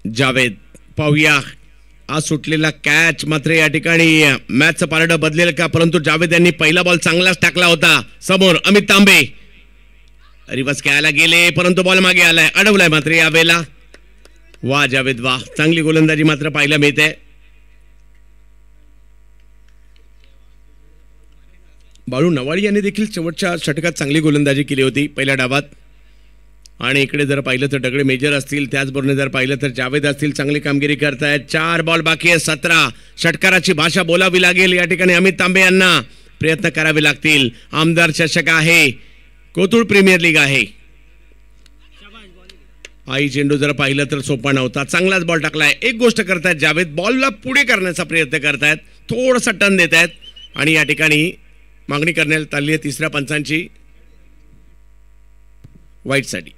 जावेद. पाहूया आज सुटलेला कॅच मात्र या ठिकाणी मॅचचं पारडं बदलेल का, परंतु जावेद यांनी पहिला बॉल चांगलाच टाकला होता. समोर अमित तांबे रिवर्स खेळायला गेले, परंतु बॉल मागे आलाय, अडवलाय मात्र यावेळेला. वा जावेद वा, चांगली गोलंदाजी मात्र पाहायला मिळते. बाळू नवाडी यांनी देखील शेवटच्या षटकात चांगली गोलंदाजी केली होती पहिल्या डावात. आणि इकडे जर पाहिलं तर दगडे मेजर असतील, त्याचबरोबर जर पाहिलं तर जावेद असतील, चांगली कामगिरी करतायत. 4 बॉल बाकी आहे, 17. षटकाराची भाषा बोलावी लागेल या ठिकाणी. अमित तांबे यांना प्रयत्न करावे लागतील. आमदार चषक आहे, कोथरूड प्रीमियर लीग आहे. आई चेंडू जर पाहिलं तर सोपा नव्हता, चांगलाच बॉल टाकलाय. एक गोष्ट करतायत जावेद, बॉलला पुढे करण्याचा प्रयत्न करतायत, थोडासा टर्न देत आहेत. आणि या ठिकाणी मागणी करण्यात आली आहे तिसऱ्या पंचांची वाईटसाठी.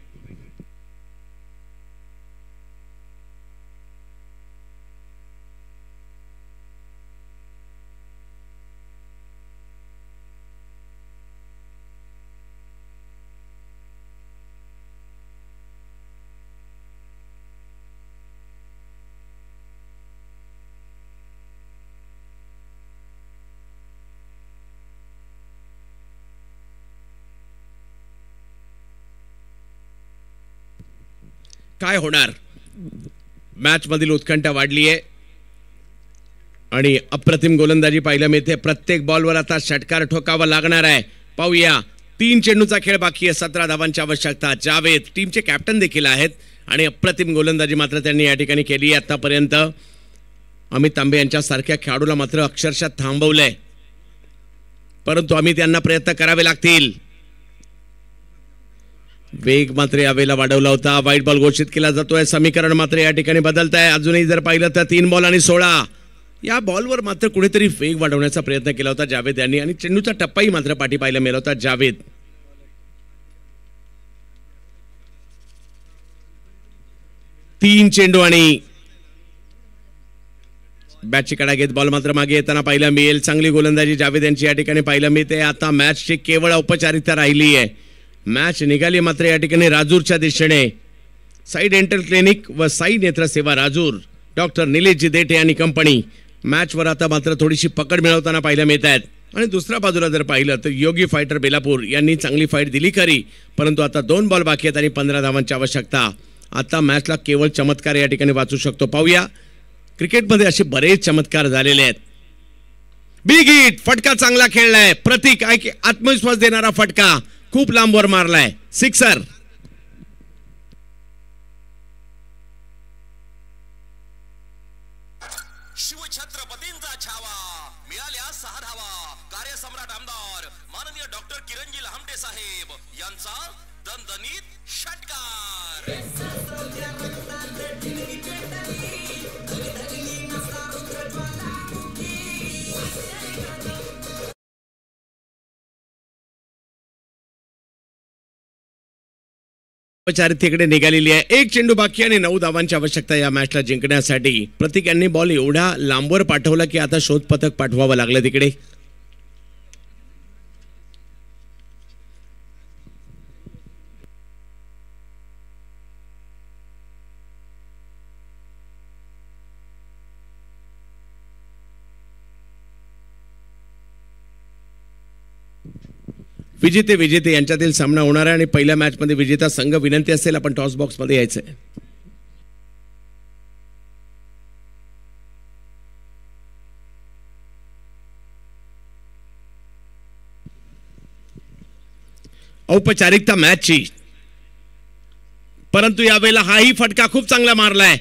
काय होणार, मॅच मधील उत्कंठा वाढली आहे आणि अप्रतिम गोलंदाजी पाहायला मिळते. प्रत्येक बॉलवर आता षटकार ठोकावा लागणार आहे. पाहूया, 3 चेंडूचा खेळ बाकी आहे, 17 धावांची आवश्यकता. जावेद टीमचे कॅप्टन देखील आहेत आणि अप्रतिम गोलंदाजी मात्र त्यांनी या ठिकाणी केली आहे आतापर्यंत. अमित तांबे यांच्या सारख्या खेळाडूला मात्र अक्षरशः थांबवलंय, परंतु अमित यांना प्रयत्न करावे लागतील. वेग मात्र यावेळेला वाढवला होता. वाईट बॉल घोषित केला जातोय. समीकरण मात्र या ठिकाणी बदलत आहे. अजूनही जर पाहिलं तर 3 बॉल आणि 16. या बॉलवर मात्र कुठेतरी वेग वाढवण्याचा प्रयत्न केला होता जावेद यांनी आणि चेंडूचा टप्पाही मात्र पाठी पाहायला मिळाला होता. जावेद 3 चेंडू आणि बॅटची कडा घेत बॉल मात्र मागे येताना पाहायला मिळेल. चांगली गोलंदाजी जावेद यांची या ठिकाणी पाहायला मिळते. आता मॅचची केवळ औपचारिकता राहिली आहे. मॅच निघाली मात्र या ठिकाणी राजूरच्या दिशेने. साई डेंटल क्लिनिक व साई नेत्र सेवा राजूर, डॉक्टर निलेशजी देठे आणि कंपनी मॅचवर आता मात्र थोडीशी पकड मिळवताना पाहायला मिळत आहेत. आणि दुसऱ्या बाजूला जर पाहिलं तर योगी फायटर बेलापूर यांनी चांगली फाईट दिली खरी, परंतु आता 2 बॉल बाकी आहेत आणि 15 धावांची आवश्यकता. आता मॅचला केवळ चमत्कार या ठिकाणी वाचू शकतो. पाहूया, क्रिकेटमध्ये असे बरेच चमत्कार झालेले आहेत. बिग हिट, फटका चांगला खेळलाय. प्रतीक आत्मविश्वास देणारा फटका, खूप लांबवर मारलाय, सिक्सर.
शिवछत्रपतींचा छावा, मिळाल्या 6 धावा. कार्यसम्राट आमदार माननीय डॉक्टर किरणजी लहामटे साहेब यांचा दणदणीत षटकार.
औपचारिकतेकडे निघालेली आहे. 1 चेंडू बाकी आणि 9 धावांची आवश्यकता या मॅचला जिंकण्यासाठी. प्रतीक यांनी बॉल एवढा लांबवर पाठवला की आता शोध पथक पाठवावं लागलं तिकडे. विजेते यांच्यातील सामना होणार आहे आणि पहिल्या मॅच मध्ये विजेता संघ विनंती असेल आपण टॉस बॉक्स मध्ये यायचंय. औपचारिकता मॅचची, परंतु यावेळेला हाही फटका खूप चांगला मारलाय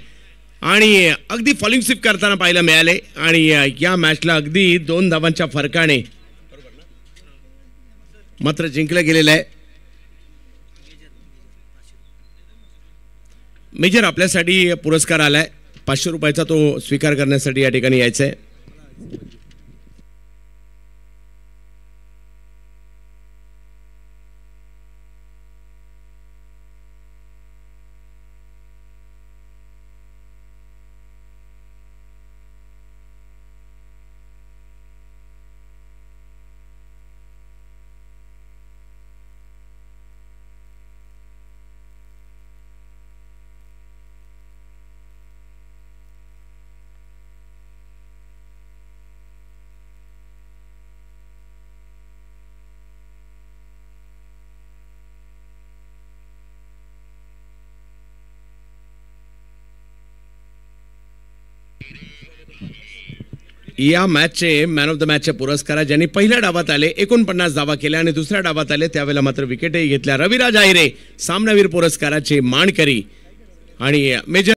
आणि अगदी फॉलिंग स्वीप करताना पाहायला मिळाले. आणि या मॅचला अगदी 2 धावांच्या फरकाने मात्र जिंकलं गेलेलं आहे. मेजर आपल्यासाठी पुरस्कार आलाय, 500 रुपयाचा तो स्वीकार करण्यासाठी या ठिकाणी यायचंय. या मॅचचे मॅन ऑफ द मॅचच्या पुरस्कारा ज्यांनी पहिल्या डावात आले 49 धावा केल्या आणि दुसऱ्या डावात आले त्यावेळेला मात्र विकेटही घेतल्या रविराज आहिरे सामनावीर पुरस्काराचे मानकरी आणि मेजर